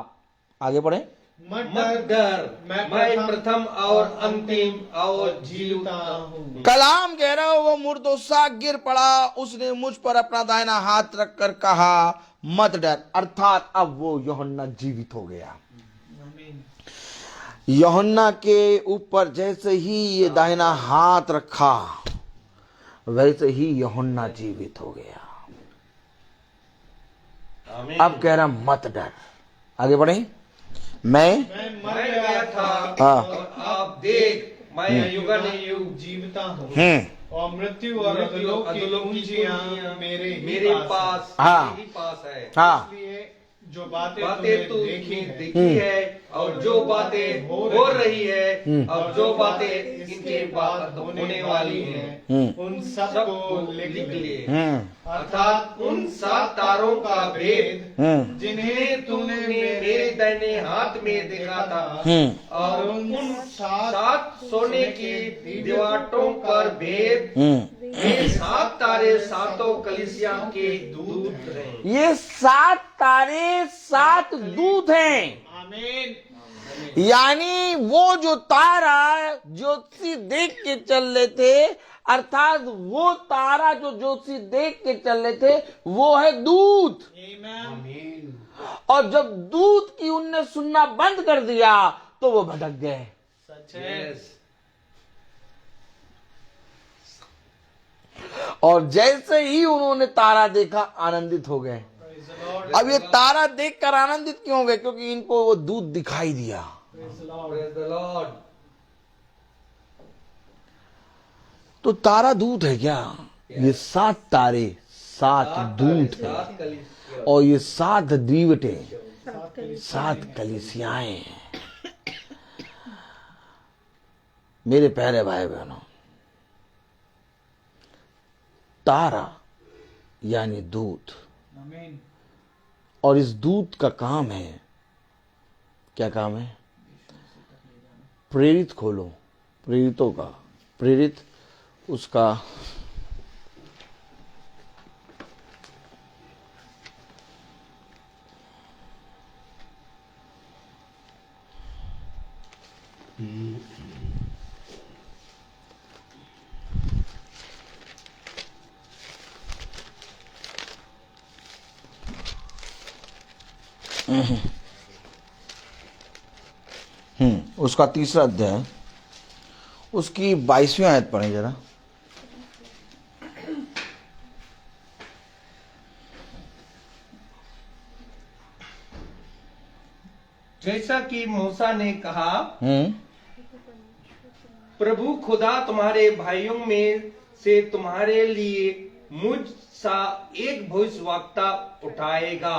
आगे बढ़े। मत डर, मैं प्रथम और अंतिम और जीवता हूँ। कलाम कह रहा हो वो मुर्दों सा गिर पड़ा, उसने मुझ पर अपना दाहिना हाथ रखकर कहा मत डर। अर्थात अब वो यूहन्ना जीवित हो गया। यूहन्ना के ऊपर जैसे ही ये दाहिना हाथ रखा वैसे ही यूहन्ना जीवित हो गया। आमीन। अब कह रहा मत डर। आगे बढ़े। मैं मर गया था और आप देख मैं युगानुयुग जीवता हूँ हूँ। और मृत्यु और अधोलोक की कुंजियां मेरे पास हाँ। मेरे पास है। हाँ, इसलिए जो बातें बातें तुमने तू देखी देखी है और जो बातें हो रही है और जो बातें इनके बाद होने वाली हैं उन सब को लिख ले। अर्थात उन 7 तारों का भेद जिन्हें तूने मेरे दाहिने हाथ में देखा था, और उन 7 सोने की दीवारों पर भेद। ये 7 तारे 7 कलीसिया के दूत हैं। ये 7 तारे 7 दूत हैं। आमीन। यानी वो जो तारा ज्योतिषी देख के चल रहे थे, अर्थात वो तारा जो ज्योतिषी देख के चल रहे थे वो है दूत। आमीन। और जब दूत की उनने सुनना बंद कर दिया तो वो भटक गए। सच है। Yes. और जैसे ही उन्होंने तारा देखा आनंदित हो गए। Praise the Lord. अब ये तारा देखकर आनंदित क्यों हो गए? क्योंकि इनको वो दूत दिखाई दिया। Praise the Lord. Praise the Lord. तो तारा दूत है क्या? ये 7 तारे 7 दूत हैं सात कलीसिया। और ये 7 दीवटे 7 कलीसियाएं हैं। मेरे प्यारे भाई बहनों, तारा यानी दूत, और इस दूत का काम है, क्या काम है? प्रेरित खोलो, प्रेरितों का, प्रेरित उसका उसका 3रा अध्याय, उसकी 22वीं आयत पढ़ें जरा। जैसा कि मूसा ने कहा, प्रभु खुदा तुम्हारे भाइयों में से तुम्हारे लिए मुझ सा एक भविष्यवक्ता उठाएगा,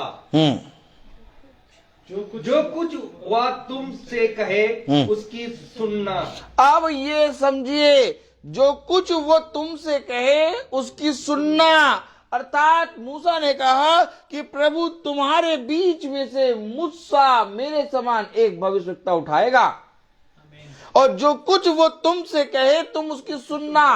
जो कुछ वह तुमसे कहे उसकी सुनना। अब ये समझिए, जो कुछ वो तुमसे कहे उसकी सुनना। अर्थात मूसा ने कहा कि प्रभु तुम्हारे बीच में से मुझसा मेरे समान एक भविष्यवक्ता उठाएगा, और जो कुछ वो तुमसे कहे तुम उसकी सुनना।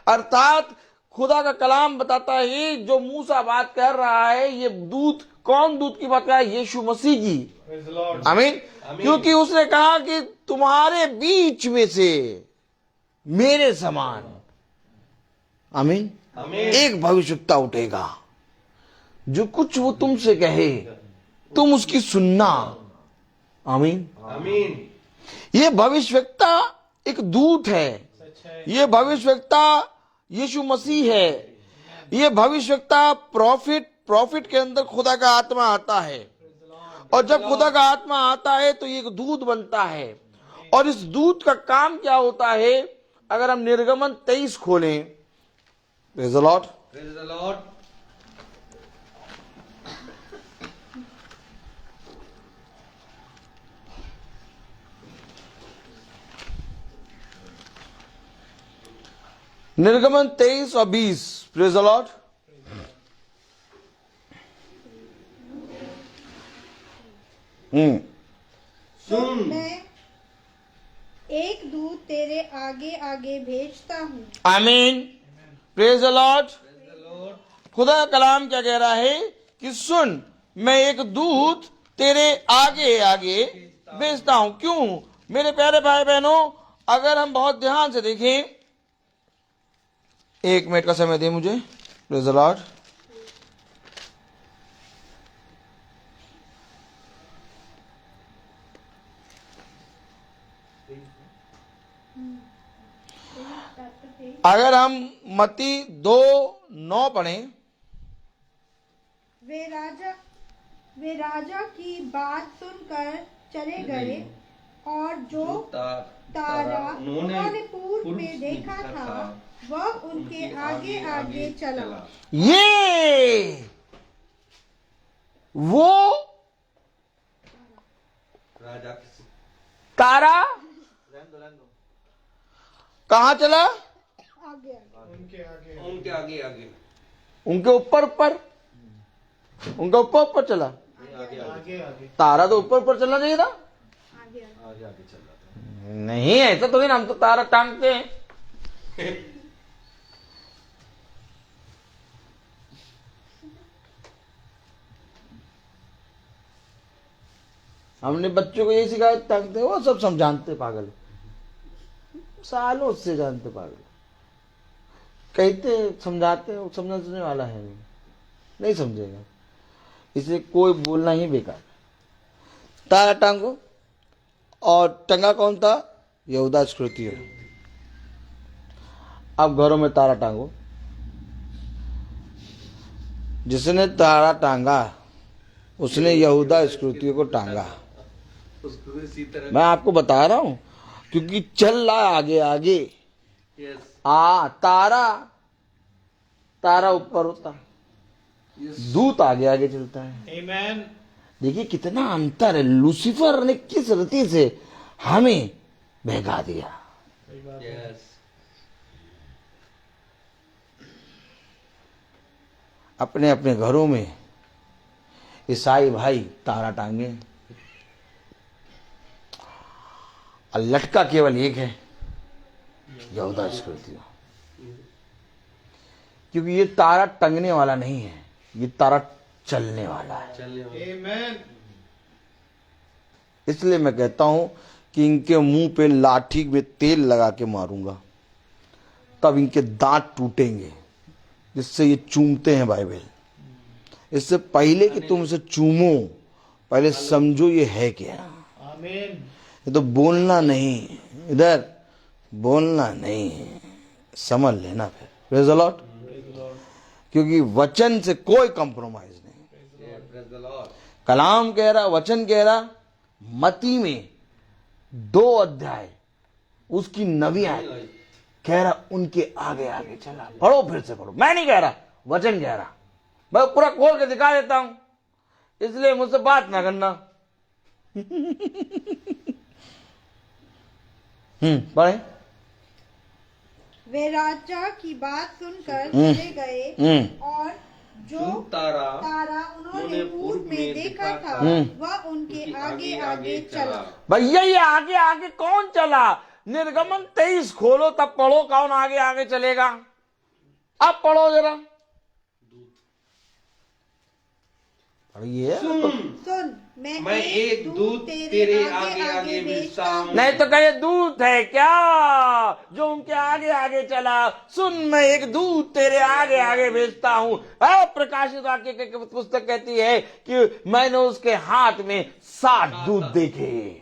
अर्थात खुदा का कलाम बताता है, जो मूसा बात कर रहा है, ये दूत, कौन दूत की बात कर रहा है? यीशु मसीह की। आमीन। क्योंकि उसने कहा कि तुम्हारे बीच में से मेरे समान, आमीन, एक भविष्यवक्ता उठेगा, जो कुछ वो तुमसे कहे तुम उसकी सुनना। आमीन, आमीन। ये भविष्यवक्ता एक दूत है, ये भविष्यवक्ता यीशु मसीह है, ये भविष्यवक्ता प्रॉफिट के अंदर खुदा का आत्मा आता है, और जब खुदा का आत्मा आता है तो ये एक दूत बनता है। और इस दूत का काम क्या होता है? अगर हम निर्गमन 23 खोलें, praise the Lord, praise the Lord. निर्गमन 23 और 20, प्रेज़ द लॉर्ड। सुन, मैं एक दूत तेरे आगे आगे भेजता हूँ। आमीन, प्रेज़ द लॉर्ड। खुदा का कलाम क्या कह रहा है कि सुन, मैं एक दूत तेरे आगे आगे भेजता हूं। क्यों मेरे प्यारे भाई बहनों? अगर हम बहुत ध्यान से देखें, 1 मिनट का समय दे मुझे, प्रेज़ द लॉर्ड। अगर हम मत्ती 2:9 पढ़ें, वे राजा की बात सुनकर चले गए, और जो तारा उन्होंने पूर्व में देखा था वह उनके आगे आगे चला। ये वो राजा तारा कहाँ चला? आगे उनके आगे आगे उनके ऊपर उनका ऊपर चला। तारा तो ऊपर चलना चाहिए था। नहीं, ऐसा तो नहीं, हम तो तारा टांगते हैं। हमने बच्चों को यही सिखाया, टांगते, वो सब समझाते पागल, सालों से जानते पागल, कहते समझाते, वो समझने वाला है नहीं समझेगा, इसे कोई बोलना ही बेकार। तारा टांगो, और टंगा कौन था? यहूदा इस्करियोती। अब घरों में तारा टांगो, जिसने तारा टांगा उसने यहूदा इस्करियोती को टांगा। मैं आपको बता रहा हूं, क्योंकि चल रहा आगे आगे। तारा ऊपर होता, दूत आगे आगे चलता है। Amen. देखिए कितना अंतर है। लूसीफर ने किस रीति से हमें बहका दिया। यस, अपने अपने घरों में ईसाई भाई तारा टांगे और लटका केवल एक है, यहूदा इस्करियोती। क्योंकि ये तारा टंगने वाला नहीं है, ये तारा चलने वाला है। चलने वाला। Amen. इसलिए मैं कहता हूं कि इनके मुंह पे लाठी में तेल लगा के मारूंगा, तब इनके दांत टूटेंगे, जिससे ये चूमते हैं बाइबल। इससे पहले कि तुम इसे चूमो, पहले समझो ये है क्या। Amen. ये तो बोलना नहीं, इधर बोलना नहीं, समझ लेना फिर। Praise the Lord. क्योंकि वचन से कोई कंप्रोमाइज नहीं। Praise the Lord. कलाम कह रहा, वचन कह रहा, मती में 2 अध्याय उसकी नबियां कह रहा, उनके आगे आगे चला। पढ़ो, फिर से पढ़ो, मैं नहीं कह रहा, वचन कह रहा। मैं पूरा खोल के दिखा देता हूं, इसलिए मुझसे बात ना करना। पढ़े। वे राजा की बात सुनकर चले गए और जो तारा उन्होंने पूर्व में देखा था वह उनके आगे आगे चला। भैया ये आगे आगे कौन चला? निर्गमन 23 खोलो, तब पढ़ो कौन आगे आगे चलेगा। अब पढ़ो जरा, पढ़िए। सुन, मैं एक दूत तेरे आगे आगे भेजता हूँ। नहीं तो कहे दूत है क्या जो उनके आगे आगे चला? सुन, मैं एक दूत तेरे आगे आगे भेजता हूँ। प्रकाशित वाक्य की पुस्तक कहती है कि मैंने उसके हाथ में 60 दूत देखे।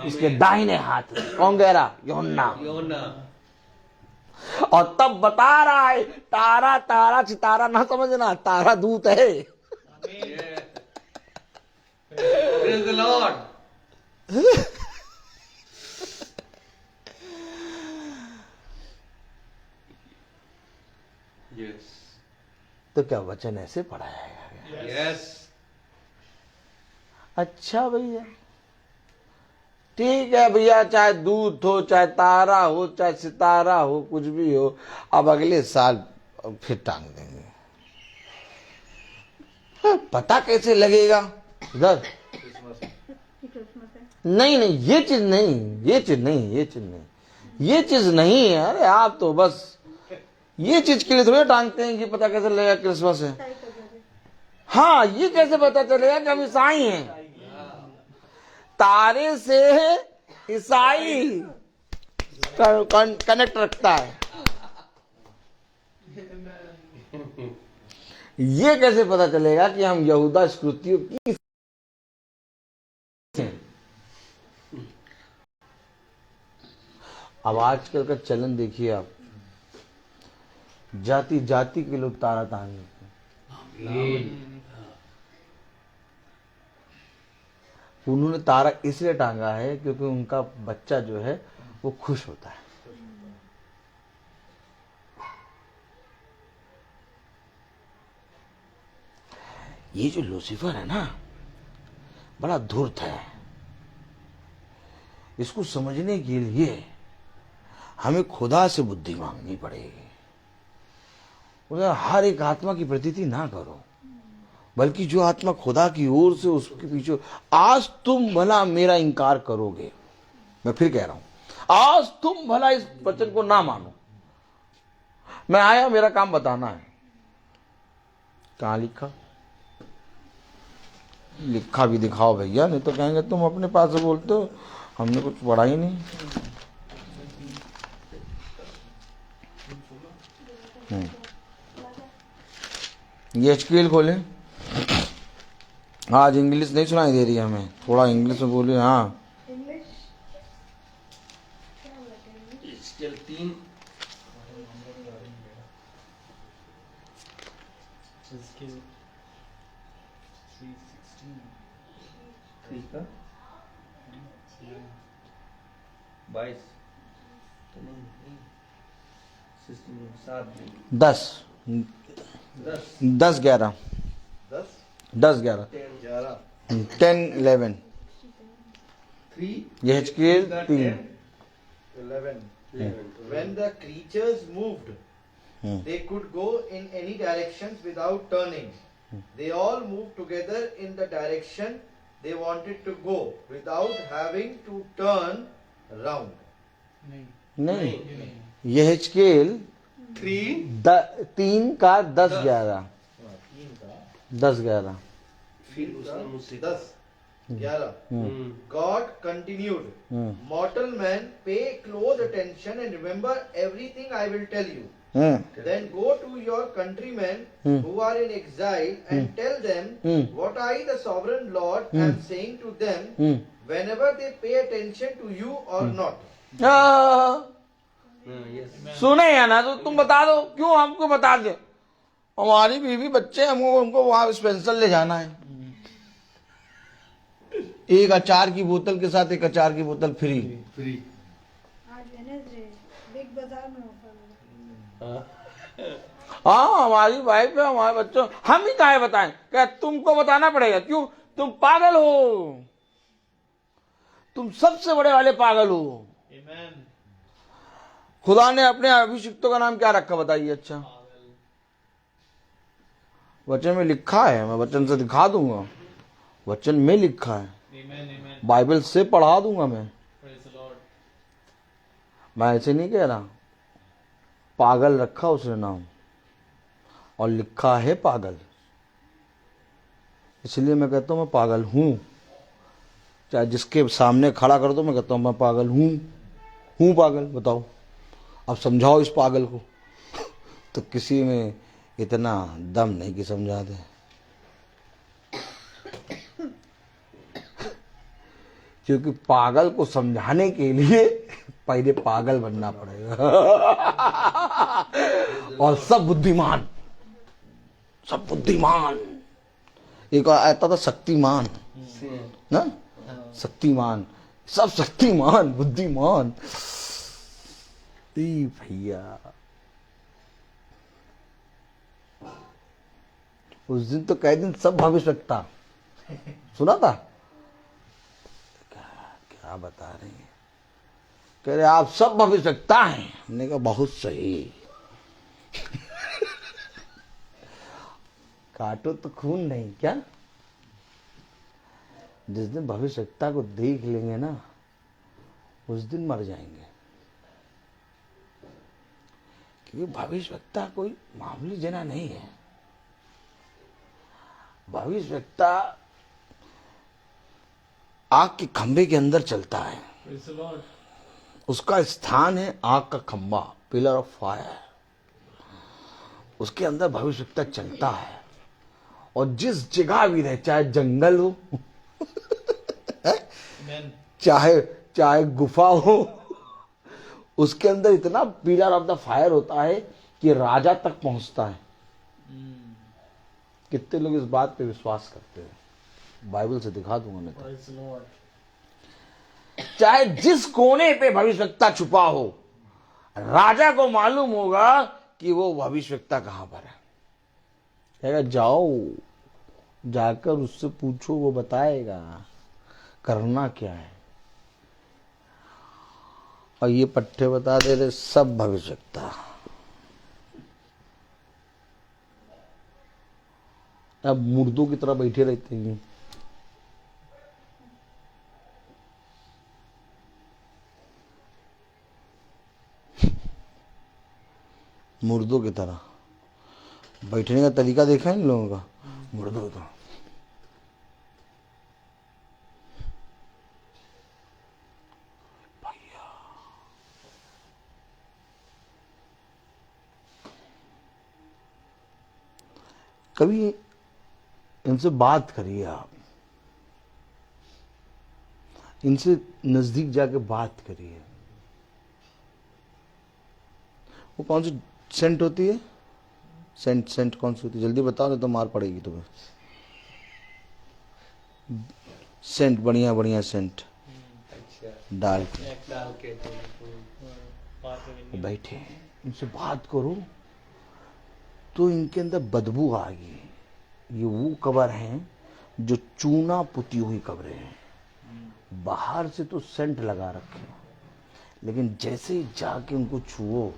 उसके दाहिने हाथ में कौन कह रहा? यूहन्ना। और तब बता रहा है तारा तारा सितारा ना समझना, तारा दूत है। Praise the Lord. Yes. तो क्या वचन ऐसे पढ़ाया गया? Yes. अच्छा भैया, ठीक है भैया, चाहे दूत हो, चाहे तारा हो, चाहे सितारा हो, कुछ भी हो, अब अगले साल फिर टांग देंगे। पता कैसे लगेगा? इधर नहीं नहीं, ये चीज नहीं, ये चीज नहीं, ये चीज नहीं, ये चीज नहीं है। अरे आप तो बस ये चीज के लिए थोड़ी टांगते हैं कि पता कैसे लगेगा क्रिसमस है। हाँ, ये कैसे पता चलेगा कि हम ईसाई हैं? तारे से ईसाई कनेक्ट रखता है। ये कैसे पता चलेगा कि हम यहूदा इस्करियोती की? अब आजकल का चलन देखिए आप, जाति जाति के लोग तारा टांगते हैं। उन्होंने तारा इसलिए टांगा है क्योंकि उनका बच्चा जो है वो खुश होता है। ये जो लूसीफर है ना, बड़ा धूर्त है। इसको समझने के लिए हमें खुदा से बुद्धि मांगनी पड़ेगी। हर एक आत्मा की प्रतीति ना करो, बल्कि जो आत्मा खुदा की ओर से उसके पीछे। आज तुम भला मेरा इनकार करोगे, मैं फिर कह रहा हूं, आज तुम भला इस वचन को ना मानो। मैं आया, मेरा काम बताना है। कहां लिखा? लिखा भी दिखाओ भैया, नहीं तो कहेंगे तुम अपने पास से बोलते हो, हमने कुछ पढ़ा ही नहीं। ये एचक्यूएल खोलें। आज इंग्लिश नहीं सुनाई दे रही है हमें, थोड़ा इंग्लिश में बोलिए। हाँ, Ezekiel 10 10 11 10 11 10 11 यहेजकेल 3 11. When the creatures moved, they could go in any directions without turning. They all moved together in the direction they wanted to go without having to turn round. नहीं यहेजकेल 3 का 10 11 10 11 फिर उसने मुझसे 10 11 God continued, mortal man, pay close attention and remember everything I will tell you. Then go to your countrymen who are in exile and tell them what I, the sovereign Lord, am saying to them whenever they pay attention to you or not. सुने या ना तो तुम बता दो, क्यों हमको बता दे? हमारी बीवी बच्चे, हमको उनको वहां स्पेंसर ले जाना है। एक अचार की बोतल के साथ एक अचार की बोतल फ्री। आज वेडनेसडे बिग बाजार में ऑफर है। हाँ, हमारी वाइफ है, हमारे बच्चों, हम ही काहे बताएं? क्या तुमको बताना पड़ेगा? क्यों? तुम पागल हो, तुम सबसे बड़े वाले पागल हो। खुदा ने अपने अभिषिक्तों का नाम क्या रखा बताइए? अच्छा, वचन में लिखा है, मैं वचन से दिखा दूंगा, वचन में लिखा है, बाइबल से पढ़ा दूंगा मैं ऐसे नहीं कह रहा। पागल रखा उसने नाम और लिखा है पागल, इसलिए मैं कहता हूं मैं पागल हूं। चाहे जिसके सामने खड़ा कर दो, मैं कहता हूं मैं पागल हूं पागल। बताओ, अब समझाओ इस पागल को। तो किसी में इतना दम नहीं कि समझा दे। क्योंकि पागल को समझाने के लिए पहले पागल बनना पड़ेगा। और सब बुद्धिमान एक आता था शक्तिमान ना, शक्तिमान, सब शक्तिमान बुद्धिमान। भैया उस दिन तो कई दिन सब भविष्यवक्ता सुना था। क्या बता रहे हैं? कह रहे आप सब भविष्यवक्ता हैं। हमने कहा बहुत सही। काटो तो खून नहीं क्या? जिस दिन भविष्यवक्ता को देख लेंगे ना, उस दिन मर जाएंगे। क्योंकि भविष्यवक्ता कोई मामूली जना नहीं है। भविष्यवक्ता आग के खंभे के अंदर चलता है। उसका स्थान है आग का खंभा, पिलर ऑफ फायर। उसके अंदर भविष्यवक्ता चलता है, और जिस जगह भी रहे, चाहे जंगल हो चाहे गुफा हो, उसके अंदर इतना पिलर ऑफ द फायर होता है कि राजा तक पहुंचता है। कितने लोग इस बात पे विश्वास करते हैं? बाइबल से दिखा दूंगा मैं तो। चाहे जिस कोने पे भविष्यवक्ता छुपा हो, राजा को मालूम होगा कि वो भविष्यवक्ता कहां पर है। कहेगा जाओ, जाकर उससे पूछो, वो बताएगा करना क्या है। और ये पट्टे बता दे रहे सब भविष्यवक्ता। अब मुर्दों की तरह बैठे रहते हैं। मुर्दों की तरह बैठने का तरीका देखा है इन लोगों का, मुर्दों का। कभी इनसे बात करिए, आप इनसे नजदीक जाके बात करिए। वो कौन सी सेंट होती है? सेंट कौन सी होती है? जल्दी बताओ, नहीं तो मार पड़ेगी तुम्हें। सेंट, बढ़िया सेंट डाल के बैठे, इनसे बात करो। तो इनके अंदर बदबू आ गई। ये वो कब्र हैं जो चूना पुती हुई कब्रें हैं। बाहर से तो सेंट लगा रखे हैं, लेकिन जैसे ही जाके उनको छुओ,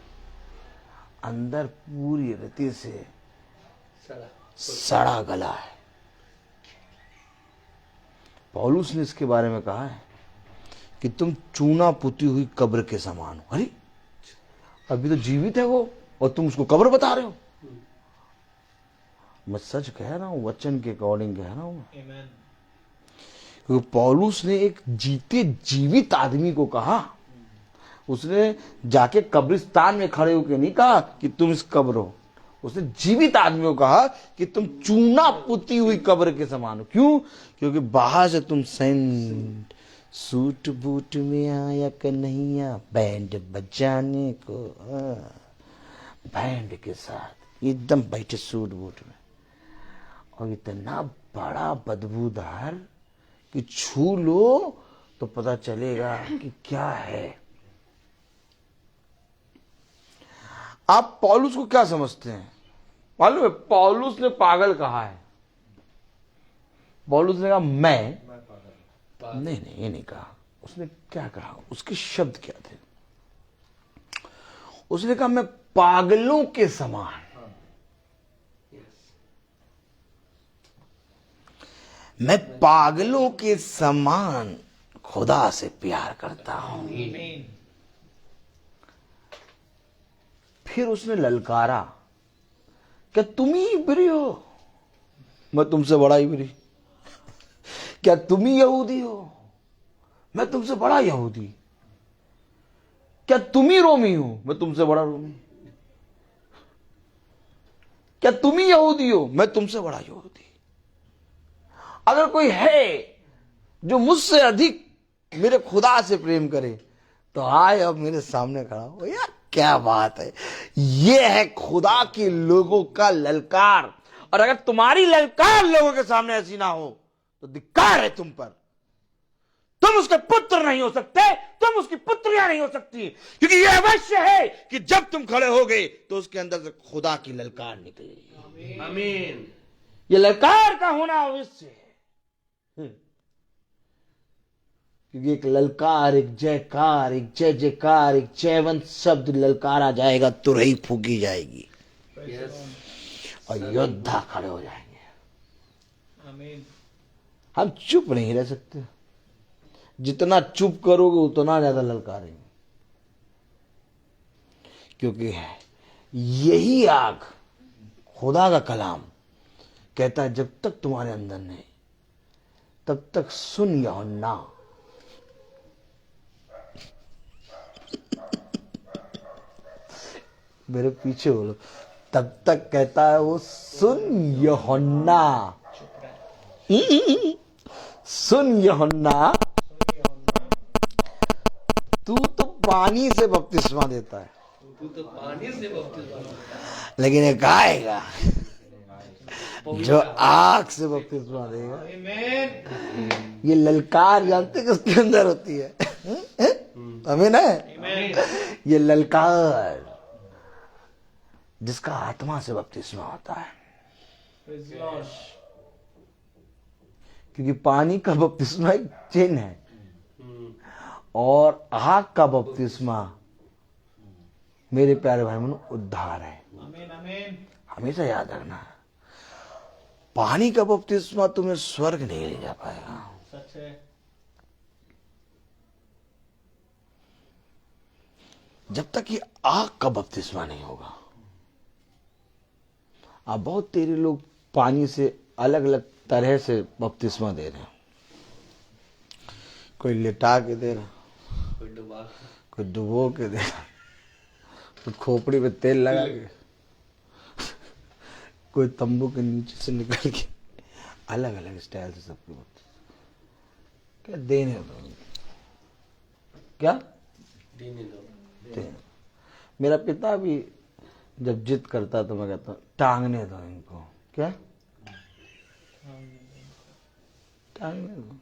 अंदर पूरी रेती से सड़ा गला है। पौलुस ने इसके बारे में कहा है कि तुम चूना पुती हुई कब्र के समान हो। अरे अभी तो जीवित है वो और तुम उसको कब्र बता रहे हो। मैं सच कह रहा हूं, वचन के अकॉर्डिंग कह रहा हूं। क्योंकि पौलुस ने एक जीते जीवित आदमी को कहा, उसने जाके कब्रिस्तान में खड़े होकर नहीं कहा कि तुम इस कब्र हो, उसने जीवित आदमी को कहा कि तुम चूना पुती हुई कब्र के समान हो। क्यों? क्योंकि बाहर से तुम सेंट सूट बूट में आया कन्हैया बैंड बजाने को, बैंड के साथ एकदम बैठे सूट बूट में, और इतना बड़ा बदबूदार कि छू लो तो पता चलेगा कि क्या है। आप पौलुस को क्या समझते हैं? मालूम है पौलुस ने पागल कहा है। पौलुस ने कहा मैं नहीं, ये नहीं कहा। उसने क्या कहा? उसके शब्द क्या थे? उसने कहा मैं पागलों के समान, मैं पागलों के समान खुदा से प्यार करता हूं। फिर उसने ललकारा, क्या तुम ही इब्री हो? मैं तुमसे बड़ा इब्री। क्या तुम ही यहूदी हो? मैं तुमसे बड़ा यहूदी। क्या तुम ही रोमी हो? मैं तुमसे बड़ा रोमी। क्या तुम ही यहूदी हो? मैं तुमसे बड़ा यहूदी। अगर कोई है जो मुझसे अधिक मेरे खुदा से प्रेम करे तो आए अब मेरे सामने खड़ा हो। यार क्या बात है! ये है खुदा के लोगों का ललकार। और अगर तुम्हारी ललकार लोगों के सामने ऐसी ना हो तो धिक्कार है तुम पर। तुम उसके पुत्र नहीं हो सकते, तुम उसकी पुत्रियां नहीं हो सकती, क्योंकि यह अवश्य है कि जब तुम खड़े हो गए तो उसके अंदर से खुदा की ललकार निकलेगी। आमीन। ये ललकार का होना अवश्य है, क्योंकि एक ललकार, एक जयकार, एक जय जयकार, एक जयवंत शब्द ललकारा जाएगा, तुरही फूकी जाएगी और योद्धा खड़े हो जाएंगे। आमीन। हम चुप नहीं रह सकते। जितना चुप करोगे उतना ज्यादा ललकारेंगे, क्योंकि यही आग, खुदा का कलाम कहता है जब तक तुम्हारे अंदर नहीं तब तक सुन यूहन्ना। मेरे पीछे बोलो, तब तक कहता है वो सुन यूहन्ना। सुन यूहन्ना, तू तो पानी से बपतिस्मा देता है, तू तो पानी से बपतिस्मा देता है, लेकिन एक आएगा जो आग से बपतिस्मा देगा। ये ललकार जानते किसके अंदर होती है? आमीन है। ये ललकार जिसका आत्मा से बपतिस्मा होता है, क्योंकि पानी का बपतिस्मा एक चिन्ह है और आग का बपतिस्मा मेरे प्यारे भाई बहनों उद्धार है। हमेशा याद रखना, पानी का बपतिस्मा तुम्हें स्वर्ग नहीं ले जा पाएगा। सच है। जब तक ये आग का बपतिस्मा नहीं होगा। आप बहुत तेरे लोग पानी से अलग अलग तरह से बपतिस्मा दे रहे हैं। कोई लिटा के दे रहा, कोई डुबो के दे रहा, कोई खोपड़ी में तेल लगा के, कोई तंबू के नीचे से निकल के, अलग अलग स्टाइल से सबके बपतिस्मा। क्या देने दो, क्या देने दो। मेरा पिता भी जब जिद करता तो मैं कहता टांगने दो इनको। क्या टांगने दो,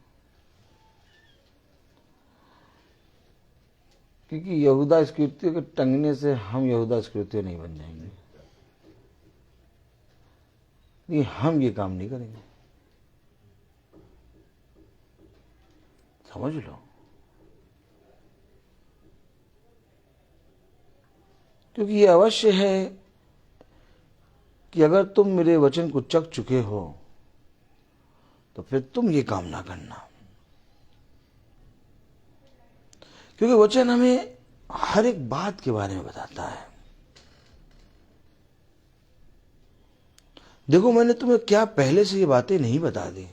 क्योंकि यहूदा स्कृतियों के टंगने से हम यहूदा स्कृतियों नहीं बन जाएंगे। नहीं, हम ये काम नहीं करेंगे। समझ लो, क्योंकि ये अवश्य है कि अगर तुम मेरे वचन को चख चुके हो तो फिर तुम ये काम ना करना, क्योंकि वचन हमें हर एक बात के बारे में बताता है। देखो, मैंने तुम्हें क्या पहले से ये बातें नहीं बता दी,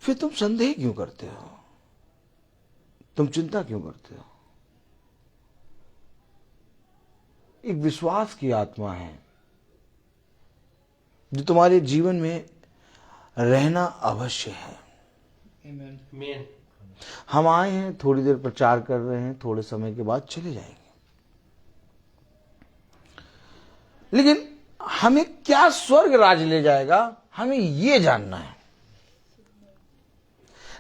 फिर तुम संदेह क्यों करते हो? तुम चिंता क्यों करते हो? एक विश्वास की आत्मा है जो तुम्हारे जीवन में रहना अवश्य है। आमीन। हम आए हैं, थोड़ी देर प्रचार कर रहे हैं, थोड़े समय के बाद चले जाएंगे, लेकिन हमें क्या स्वर्ग राज ले जाएगा, हमें यह जानना है।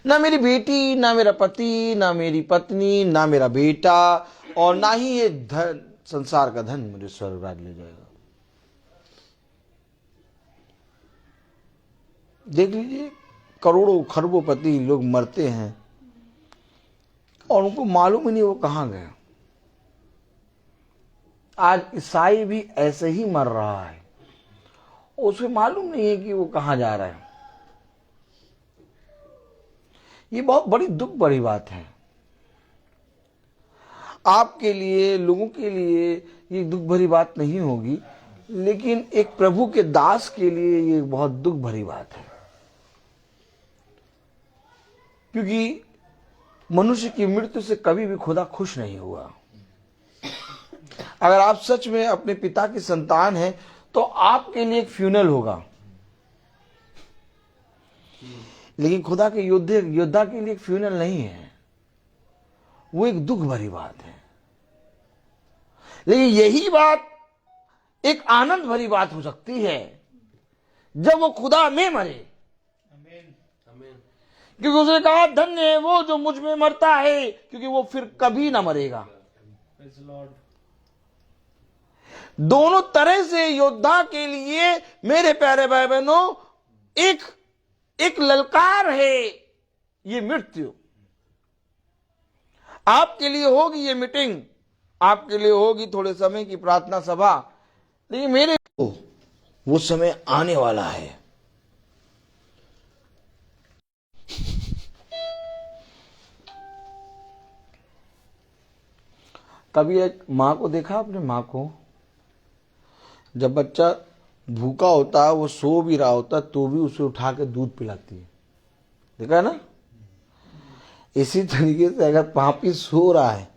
ना मेरी बेटी, ना मेरा पति, ना मेरी पत्नी, ना मेरा बेटा, और ना ही ये धन, संसार का धन मुझे स्वर्ग राज ले जाएगा। देख लीजिए, करोड़ों खरबों पति लोग मरते हैं और उनको मालूम ही नहीं वो कहां गए। आज ईसाई भी ऐसे ही मर रहा है, उसे मालूम नहीं है कि वो कहां जा रहा है। ये बहुत बड़ी दुख भरी बात है आपके लिए, लोगों के लिए। ये दुख भरी बात नहीं होगी, लेकिन एक प्रभु के दास के लिए ये बहुत दुख भरी बात है, क्योंकि मनुष्य की मृत्यु से कभी भी खुदा खुश नहीं हुआ। अगर आप सच में अपने पिता की संतान हैं तो आपके लिए एक फ्यूनल होगा, लेकिन खुदा के योद्धा के लिए एक फ्यूनल नहीं है। वो एक दुख भरी बात है, लेकिन यही बात एक आनंद भरी बात हो सकती है जब वो खुदा में मरे। क्योंकि उसने कहा, धन्य है वो जो मुझ में मरता है, क्योंकि वो फिर कभी ना मरेगा। दोनों तरह से योद्धा के लिए मेरे प्यारे भाई बहनों एक ललकार है ये मृत्यु। आपके लिए होगी ये मीटिंग, आपके लिए होगी थोड़े समय की प्रार्थना सभा, लेकिन मेरे वो समय आने वाला है। कभी एक माँ को देखा आपने? माँ को जब बच्चा भूखा होता है, वो सो भी रहा होता है, तो भी उसे उठा के दूध पिलाती है, देखा है ना? इसी तरीके से अगर पापी सो रहा है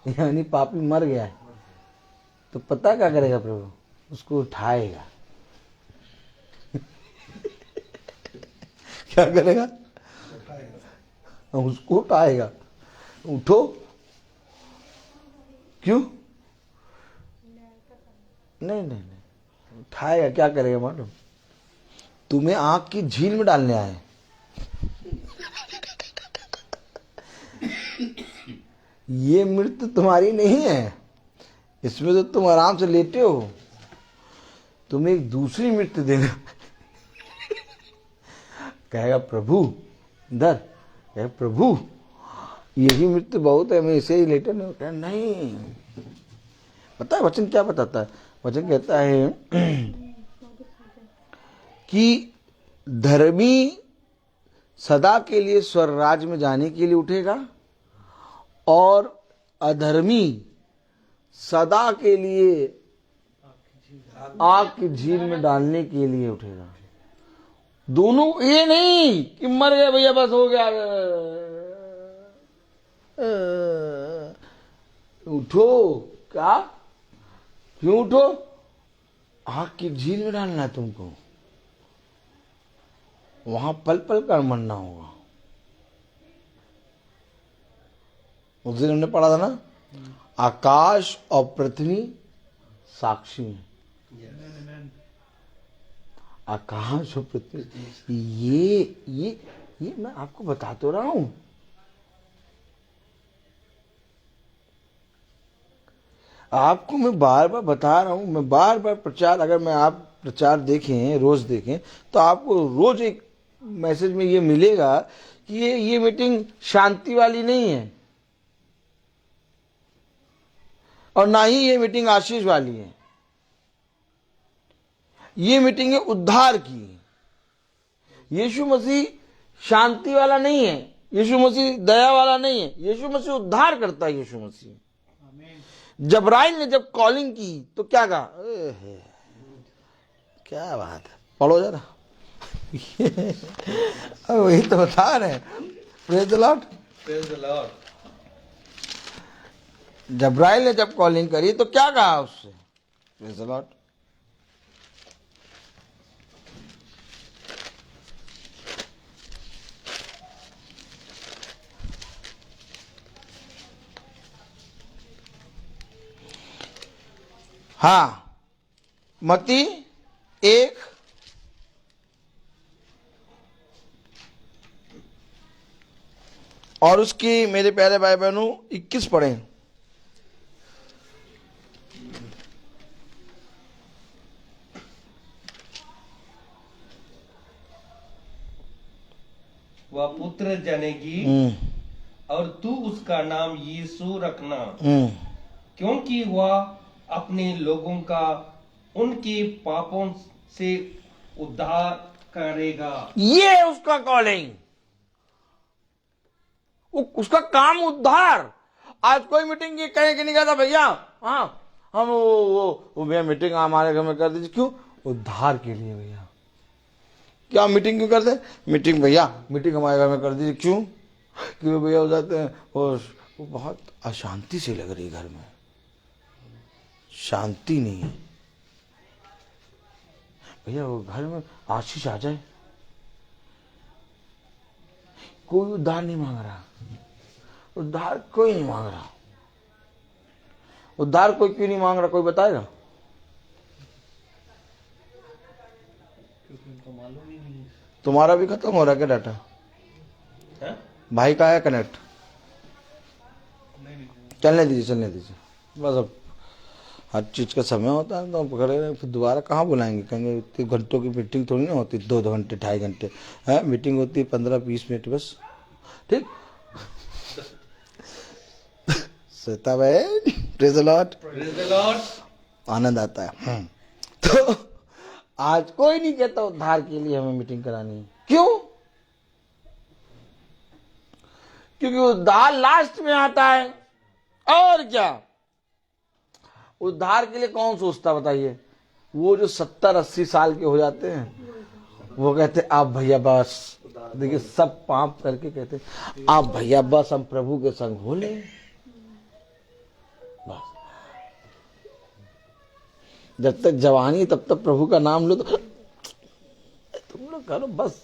यानी पापी मर गया है, तो पता क्या करेगा प्रभु? उसको उठाएगा। क्या करेगा? उसको उठाएगा। उठो, क्यों? नहीं, उठाएगा। क्या करेगा मालूम? तुम्हें आंख की झील में डालने आए। ये मृत्यु तुम्हारी नहीं है, इसमें तो तुम आराम से लेटे हो। तुम्हें एक दूसरी मृत्यु देना। कहेगा प्रभु इधर, कहेगा प्रभु यही मृत्यु बहुत है, मैं इसे ही लेटे नहीं। कहेगा नहीं। पता है वचन क्या बताता है? वचन कहता है कि धर्मी सदा के लिए स्वर्ग राज्य में जाने के लिए उठेगा और अधर्मी सदा के लिए आग की झील में डालने के लिए उठेगा। दोनों ये नहीं कि मर गए भैया बस हो गया। उठो। क्या? क्यों उठो? आग की झील में डालना है तुमको, वहां पल पल कर मरना होगा। उस दिन हमने पढ़ा था ना, आकाश और पृथ्वी साक्षी हैं। आकाश और पृथ्वी, ये मैं आपको बता तो रहा हूं। आपको मैं बार बार बता रहा हूं, मैं बार बार प्रचार, अगर मैं आप प्रचार देखें, रोज देखें, तो आपको रोज एक मैसेज में ये मिलेगा कि ये मीटिंग शांति वाली नहीं है और ना ही ये मीटिंग आशीष वाली है। ये मीटिंग है उद्धार की। यीशु मसीह शांति वाला नहीं है, यीशु मसीह दया वाला नहीं है, यीशु मसीह उद्धार करता है। यीशु मसीह, जब्राइल ने जब कॉलिंग की तो क्या कहा? क्या बात है, पढ़ो जरा। वही तो बता रहे हैं। Praise the Lord, praise the Lord. जब्राइल ने जब कॉलिंग करी तो क्या कहा उससे? Praise the Lord. हाँ, मत्ती 1 और उसकी, मेरे प्यारे भाई बहनों, 21 पढ़ें। वह पुत्र जनेगी और तू उसका नाम यीशु रखना, क्योंकि वह अपने लोगों का उनके पापों से उद्धार करेगा। ये उसका कॉलिंग, उसका काम उद्धार। आज कोई मीटिंग ये कहे कि नहीं कहता भैया हाँ हम वो भैया मीटिंग हमारे घर में कर दीजिए। क्यों? उद्धार के लिए भैया। क्या मीटिंग क्यों करते? मीटिंग भैया मीटिंग हमारे घर में कर दीजिए। क्यों? क्यों भैया हो जाते हैं वो बहुत अशांति से लग रही, घर में शांति नहीं है भैया, वो घर में आशीष आ जाए। कोई उद्धार नहीं मांग रहा, उद्धार कोई नहीं मांग रहा। उद्धार कोई क्यों नहीं मांग रहा, कोई बताएगा? तुम्हारा भी खत्म हो रहा क्या डाटा? है? भाई का है कनेक्ट? चलने दीजिए बस। अब हर चीज का समय होता है, तो पकड़े फिर दोबारा कहाँ बुलाएंगे? कहेंगे इतने घंटों की मीटिंग थोड़ी ना होती, 2 घंटे 2.5 घंटे है मीटिंग होती है, 15-20 मिनट बस। ठीक। श्वेता भाई, praise the Lord, praise the Lord. आनंद आता है। तो आज कोई नहीं कहता उद्धार के लिए हमें मीटिंग करानी है। क्यों? क्योंकि उद्धार लास्ट में आता है। और क्या? उद्धार के लिए कौन सोचता बताइए? वो जो 70-80 साल के हो जाते हैं, वो कहते आप भैया बस, देखिए सब पाप करके कहते आप भैया बस हम प्रभु के संग हो ले बस। जब तक जवानी तब तक प्रभु का नाम लो, तो तुम लोग करो बस।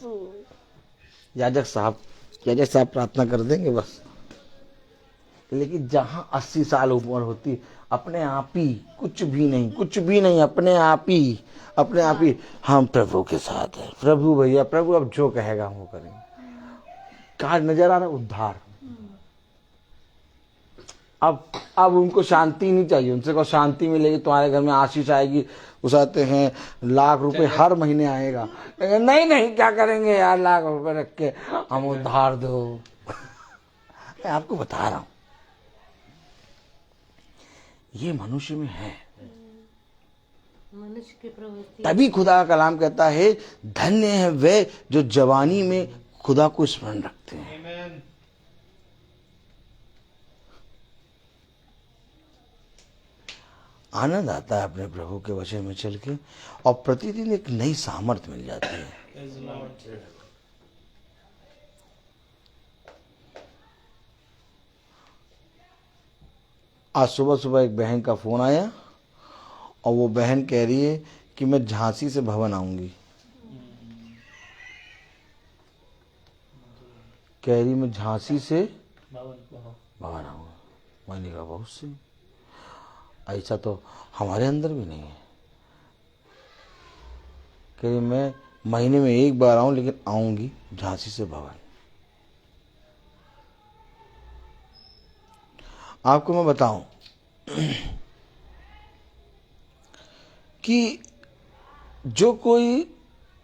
याजक साहब प्रार्थना कर देंगे बस। लेकिन जहां 80 साल उम्र होती, अपने आप ही कुछ भी नहीं, अपने आप ही हम प्रभु के साथ है। प्रभु भैया, प्रभु अब जो कहेगा हम वो करेंगे। कहा नजर आ रहा उद्धार। अब उनको शांति नहीं चाहिए, उनसे को शांति मिलेगी, तुम्हारे घर में आशीष आएगी, उसाते हैं लाख रुपए हर महीने आएगा। नहीं क्या करेंगे यार, लाख रुपए रख के हम उद्धार दो। मैं आपको बता रहा हूं, ये मनुष्य में है। मनुष्य की प्रवृत्ति। तभी खुदा का कलाम कहता है धन्य है वे जो जवानी में खुदा को स्मरण रखते हैं। आनंद आता है अपने प्रभु के वचन में चल के, और प्रतिदिन एक नई सामर्थ्य मिल जाती है। आज सुबह एक बहन का फोन आया और वो बहन कह रही है कि मैं झांसी से भवन आऊंगी। कह रही मैं झांसी से भवन आऊंगा। मैंने कहा बहुत सही, ऐसा तो हमारे अंदर भी नहीं है। कह रही मैं महीने में एक बार आऊं, लेकिन आऊंगी झांसी से भवन। आपको मैं बताऊं, कि जो कोई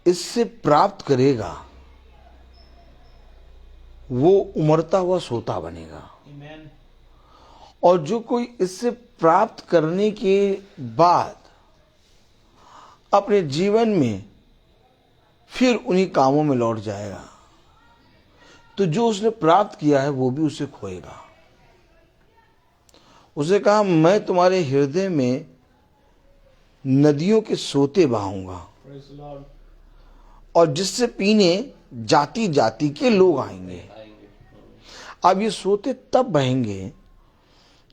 इससे प्राप्त करेगा वो उमड़ता हुआ सोता बनेगा, और जो कोई इससे प्राप्त करने के बाद अपने जीवन में फिर उन्हीं कामों में लौट जाएगा, तो जो उसने प्राप्त किया है वो भी उसे खोएगा। उसने कहा, मैं तुम्हारे हृदय में नदियों के सोते बहाऊंगा, और जिससे पीने जाति जाति के लोग आएंगे। अब ये सोते तब बहेंगे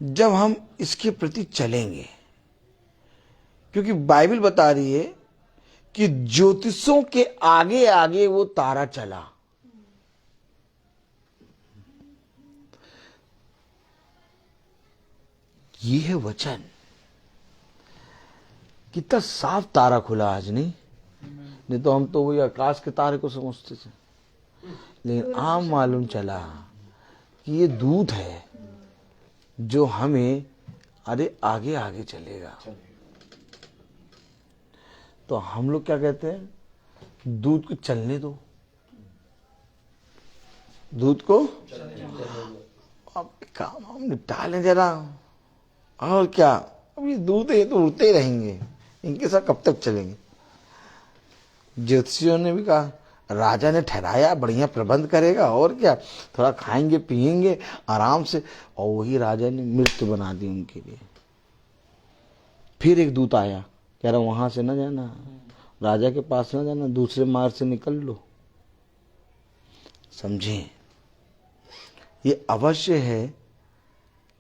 जब हम इसके प्रति चलेंगे, क्योंकि बाइबल बता रही है कि ज्योतिषों के आगे आगे वो तारा चला। ये है वचन। कितना साफ तारा खुला आज, नहीं तो हम तो वही आकाश के तारे को समझते थे, लेकिन आम मालूम चला कि ये दूत है जो हमें अरे आगे आगे चलेगा। तो हम लोग क्या कहते हैं, दूत को चलने दो, दूत को अब काम हम निपटा लें जरा, और क्या, अब ये दूत है, ये तो उड़ते ही रहेंगे, इनके साथ कब तक चलेंगे। ज्योतिषियों ने भी कहा, राजा ने ठहराया, बढ़िया प्रबंध करेगा, और क्या, थोड़ा खाएंगे पिएंगे आराम से, और वही राजा ने मृत्यु बना दी उनके लिए। फिर एक दूत आया, कह रहा वहां से ना जाना, राजा के पास ना जाना, दूसरे मार्ग से निकल लो। समझे, ये अवश्य है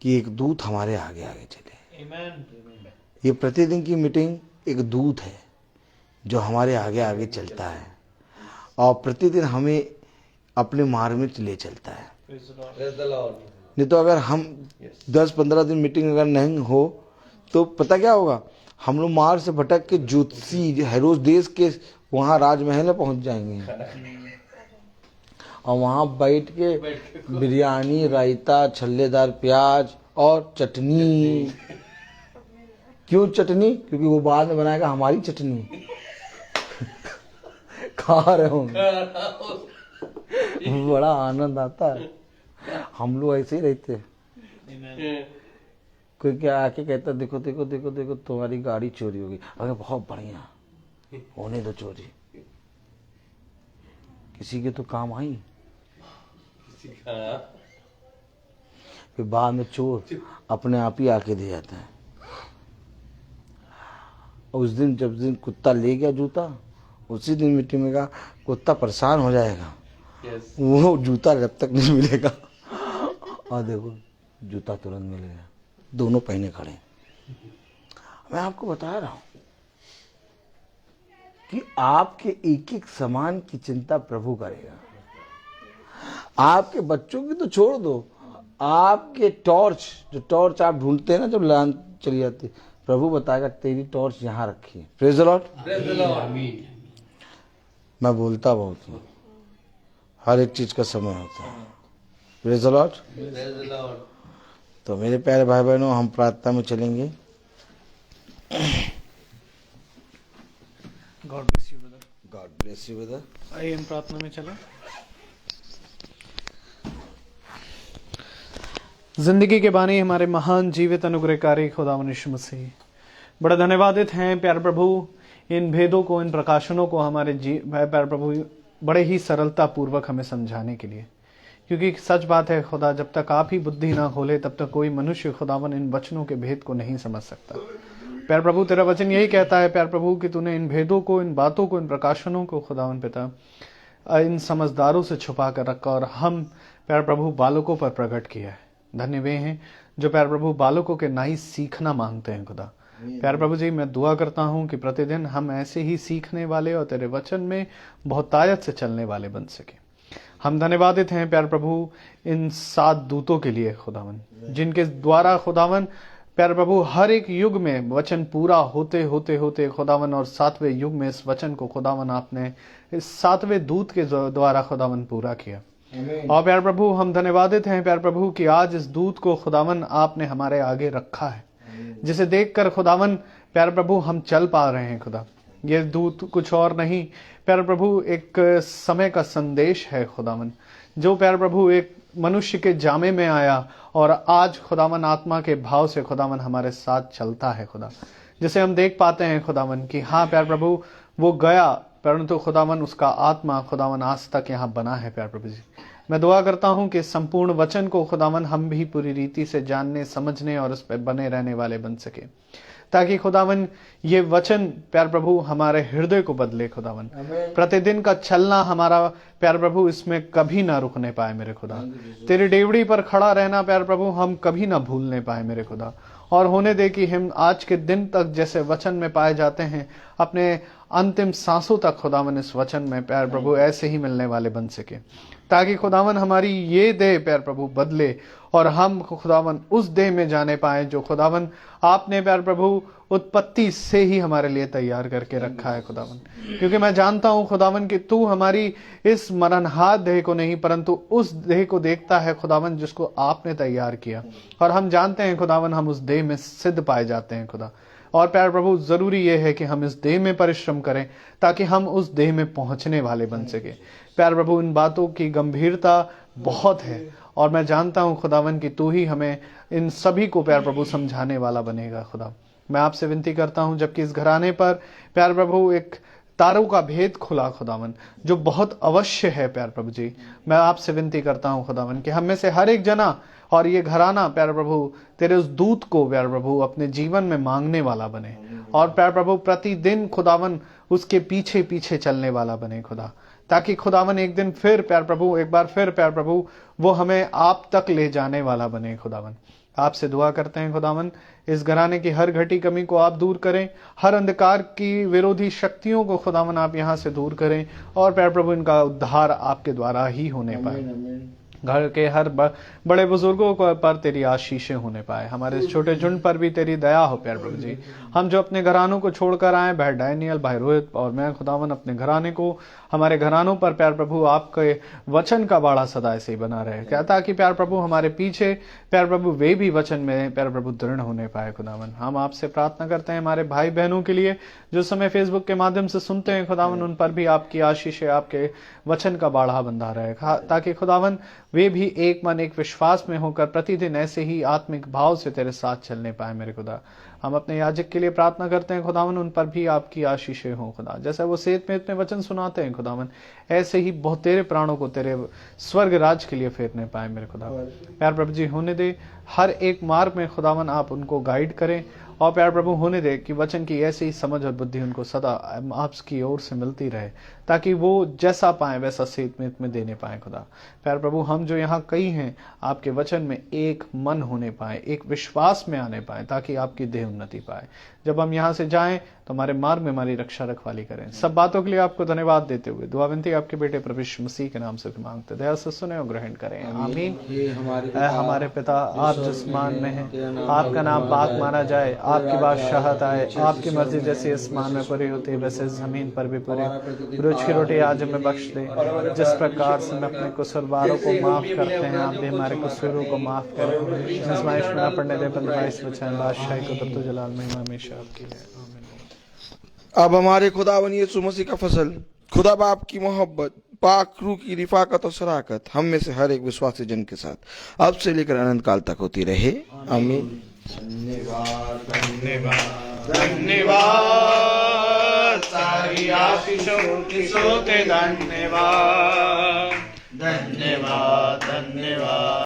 कि एक दूत हमारे आगे आगे चले। ये प्रतिदिन की मीटिंग एक दूत है जो हमारे आगे आगे चलता है, और प्रतिदिन हमें अपने मार्ग में ले चलता है। नहीं तो अगर हम 10-15 दिन मीटिंग अगर नहीं हो तो पता क्या होगा, हम लोग मार्ग से भटक के ज्योतिषी हेरोज देश के वहां राजमहल में पहुंच जाएंगे, और वहां बैठ के बिरयानी, रायता, छल्लेदार प्याज और चटनी। क्यों चटनी? क्योंकि वो बाद में बनाएगा हमारी चटनी। खा रहे होंगे, बड़ा आनंद आता है। हम लोग ऐसे ही रहते हैं। कोई क्या आके कहता, देखो देखो देखो देखो तुम्हारी गाड़ी चोरी होगी, अगर बहुत बढ़िया, होने दो चोरी, किसी के तो काम आई। फिर बाद में चोर अपने आप ही आके दे जाता है। उस दिन जब दिन कुत्ता ले गया जूता, उसी दिन मिट्टी में कहा कुत्ता परेशान हो जाएगा, वो जूता जब तक नहीं मिलेगा। और देखो जूता तुरंत मिल गया, दोनों पहने खड़े। मैं आपको बता रहा हूं कि आपके एक एक सामान की चिंता प्रभु करेगा। आपके बच्चों की तो छोड़ दो, आपके टॉर्च, जो टॉर्च आप ढूंढते हैं ना जब लाइन चली जाती, प्रभु बताएगा तेरी टॉर्च यहां रखी है। Praise the Lord. मैं बोलता बहुत हूँ, हर एक चीज का समय होता है। Praise the Lord. तो मेरे प्यारे भाई बहनों, हम प्रार्थना में चलेंगे। God bless you brother. God bless you brother. आइए हम प्रार्थना में चलें। जिंदगी के बानी हमारे महान जीवित अनुग्रहकारी खुदावंद यीशु मसीह, बड़ा धन्यवादित हैं प्यारे प्रभु, इन भेदों को, इन प्रकाशनों को हमारे प्यारे प्रभु बड़े ही सरलता पूर्वक हमें समझाने के लिए। क्योंकि सच बात है खुदा, जब तक आप ही बुद्धि ना खोले तब तक कोई मनुष्य खुदावन इन वचनों के भेद को नहीं समझ सकता। प्यार प्रभु, तेरा वचन यही कहता है प्यार प्रभु कि तूने इन भेदों को, इन बातों को, इन प्रकाशनों को खुदावन पिता इन समझदारों से छुपा कर रखा, और हम प्यार प्रभु बालकों पर प्रकट किया है। धन्य वे हैं जो प्यार प्रभु बालकों के नाई सीखना मांगते हैं खुदा। प्यार प्रभु जी, मैं दुआ करता हूं कि प्रतिदिन हम ऐसे ही सीखने वाले और तेरे वचन में बहुतायत से चलने वाले बन सके। हम धन्यवादित हैं प्यार प्रभु इन 7 दूतों के लिए खुदावन, जिनके द्वारा खुदावन प्यार प्रभु हर एक युग में वचन पूरा होते होते होते खुदावन, और 7वें युग में इस वचन को खुदावन आपने इस 7वें दूत के द्वारा खुदावन पूरा किया। और प्यार प्रभु हम धन्यवादित हैं प्यार प्रभु कि आज इस दूत को खुदावन आपने हमारे आगे रखा है, जिसे देखकर खुदावन प्यारे प्रभु हम चल पा रहे हैं खुदा। ये दूत कुछ और नहीं प्यारे प्रभु एक समय का संदेश है खुदावन, जो प्यारे प्रभु एक मनुष्य के जामे में आया और आज खुदावन आत्मा के भाव से खुदावन हमारे साथ चलता है खुदा। जिसे हम देख पाते हैं खुदावन कि हाँ प्यारे प्रभु वो गया, परंतु खुदावन उसका आत्मा खुदावन आज तक यहाँ बना है। प्यारे प्रभु जी, मैं दुआ करता हूँ कि संपूर्ण वचन को खुदावन हम भी पूरी रीति से जानने, समझने और उस पर बने रहने वाले बन सके, ताकि खुदावन ये वचन प्यार प्रभु हमारे हृदय को बदले खुदावन। प्रतिदिन का चलना हमारा प्यार प्रभु इसमें कभी ना रुकने पाए मेरे खुदा। तेरी डेवड़ी पर खड़ा रहना प्यार प्रभु हम कभी ना भूलने पाए मेरे खुदा। और होने दे कि हम आज के दिन तक जैसे वचन में पाए जाते हैं, अपने अंतिम सांसों तक खुदावन इस वचन में प्यार प्रभु ऐसे ही मिलने वाले बन सके, ताकि खुदावन हमारी ये देह प्यार प्रभु बदले और हम खुदावन उस देह में जाने पाए जो खुदावन आपने प्यार प्रभु उत्पत्ति से ही हमारे लिए तैयार करके रखा है खुदावन। क्योंकि मैं जानता हूं खुदावन कि तू हमारी इस मरणहार देह को नहीं परंतु उस देह को देखता है खुदावन जिसको आपने तैयार किया, और हम जानते हैं खुदावन हम उस देह में सिद्ध पाए जाते हैं खुदा। और प्यार प्रभु जरूरी यह है कि हम इस देह में परिश्रम करें ताकि हम उस देह में पहुंचने वाले बन सके। प्यार प्रभु इन बातों की गंभीरता बहुत है और मैं जानता हूं खुदावन कि तू ही हमें इन सभी को प्यार प्रभु समझाने वाला बनेगा खुदा। मैं आपसे विनती करता हूं जबकि इस घराने पर प्यार प्रभु एक तारों का भेद खुला खुदावन जो बहुत अवश्य है प्यार प्रभु जी, मैं आपसे विनती करता हूं खुदावन कि हम में से हर एक जना और ये घराना प्यार प्रभु तेरे उस दूत को प्यार प्रभु अपने जीवन में मांगने वाला बने और प्यार प्रभु प्रतिदिन खुदावन उसके पीछे पीछे चलने वाला बने खुदा, ताकि खुदावन एक दिन फिर प्यार प्रभु एक बार फिर प्यार प्रभु वो हमें आप तक ले जाने वाला बने खुदावन। आपसे दुआ करते हैं खुदावन इस घराने की हर घटी कमी को आप दूर करें, हर अंधकार की विरोधी शक्तियों को खुदावन आप यहाँ से दूर करें और प्यार प्रभु इनका उद्धार आपके द्वारा ही होने पाए। घर के हर बड़े बुजुर्गों को पर तेरी आशीषें होने पाए, हमारे इस छोटे झुंड पर भी तेरी दया हो प्यार प्रभु जी। हम जो अपने घरानों को छोड़कर आए, भाई डैनियल, भाई रोहित और मैं खुदावन अपने घराने को, हमारे घरानों पर प्यार प्रभु आपके वचन का बाड़ा सदा ऐसे ही बना रहे, क्या ताकि प्यार प्रभु हमारे पीछे प्यार प्रभु वे भी वचन में प्यार प्रभु दृढ़ होने पाए खुदावन। हम आपसे प्रार्थना करते हैं हमारे भाई बहनों के लिए जो समय फेसबुक के माध्यम से सुनते हैं खुदावन, उन पर भी आपकी आशीष आपके वचन का बाड़ा बंधा रहे, ताकि खुदावन वे भी एक मन एक विश्वास में होकर प्रतिदिन ऐसे ही आत्मिक भाव से तेरे साथ चलने पाए मेरे खुदा। हम अपने याजक के लिए प्रार्थना करते हैं खुदावन, उन पर भी आपकी आशीषें हो खुदा। जैसे वो सेत में इतने वचन सुनाते हैं खुदावन, ऐसे ही बहुत तेरे प्राणों को तेरे स्वर्ग राज के लिए फेरने पाए मेरे खुदा। प्यार प्रभु जी होने दे हर एक मार्ग में खुदावन आप उनको गाइड करें और प्यार प्रभु होने दे कि वचन की ऐसी ही समझ और बुद्धि उनको सदा आपकी ओर से मिलती रहे, ताकि वो जैसा पाए वैसा सेत में देने पाए खुदा। प्यार प्रभु हम जो यहाँ कई हैं आपके वचन में एक मन होने पाए, एक विश्वास में आने पाए, ताकि आपकी देह उन्नति पाए। जब हम यहाँ से जाएं तो हमारे मार्ग में हमारी रक्षा रखवाली करें। सब बातों के लिए आपको धन्यवाद देते हुए दुआ विनती आपके बेटे प्रभु यीशु मसीह के नाम से मांगते, दया से सुने और ग्रहण करें, आमीन। हमारे पिता आप जिसमान में हैं, आपका नाम पाक माना जाए, आपकी बादशाहत आए, आपकी मर्जी जैसी आसमान में पूरी होती है वैसे जमीन पर भी पूरी। रोज की रोटी आज हमें बख्श दे, जिस प्रकार से हम अपने कसूरवारों को माफ करते हैं आप भी हमारे कसूरों को माफ करें। आजमाइश में ना पड़ने दे, बदमाश बचाएं, बादशाही को तब तो जलाल महिमा हमेशा आपकी है, आमीन। अब हमारे खुदावन यीशु मसीह का फसल, खुदा बाप की मोहब्बत, पाक रूह की रिफाकत और शराकत हम में से हर एक विश्वासी जन के साथ अब से लेकर अनंत काल तक होती रहे, आमीन। धन्यवाद धन्यवाद धन्यवाद, सारी आशीषों की सोते धन्यवाद धन्यवाद धन्यवाद।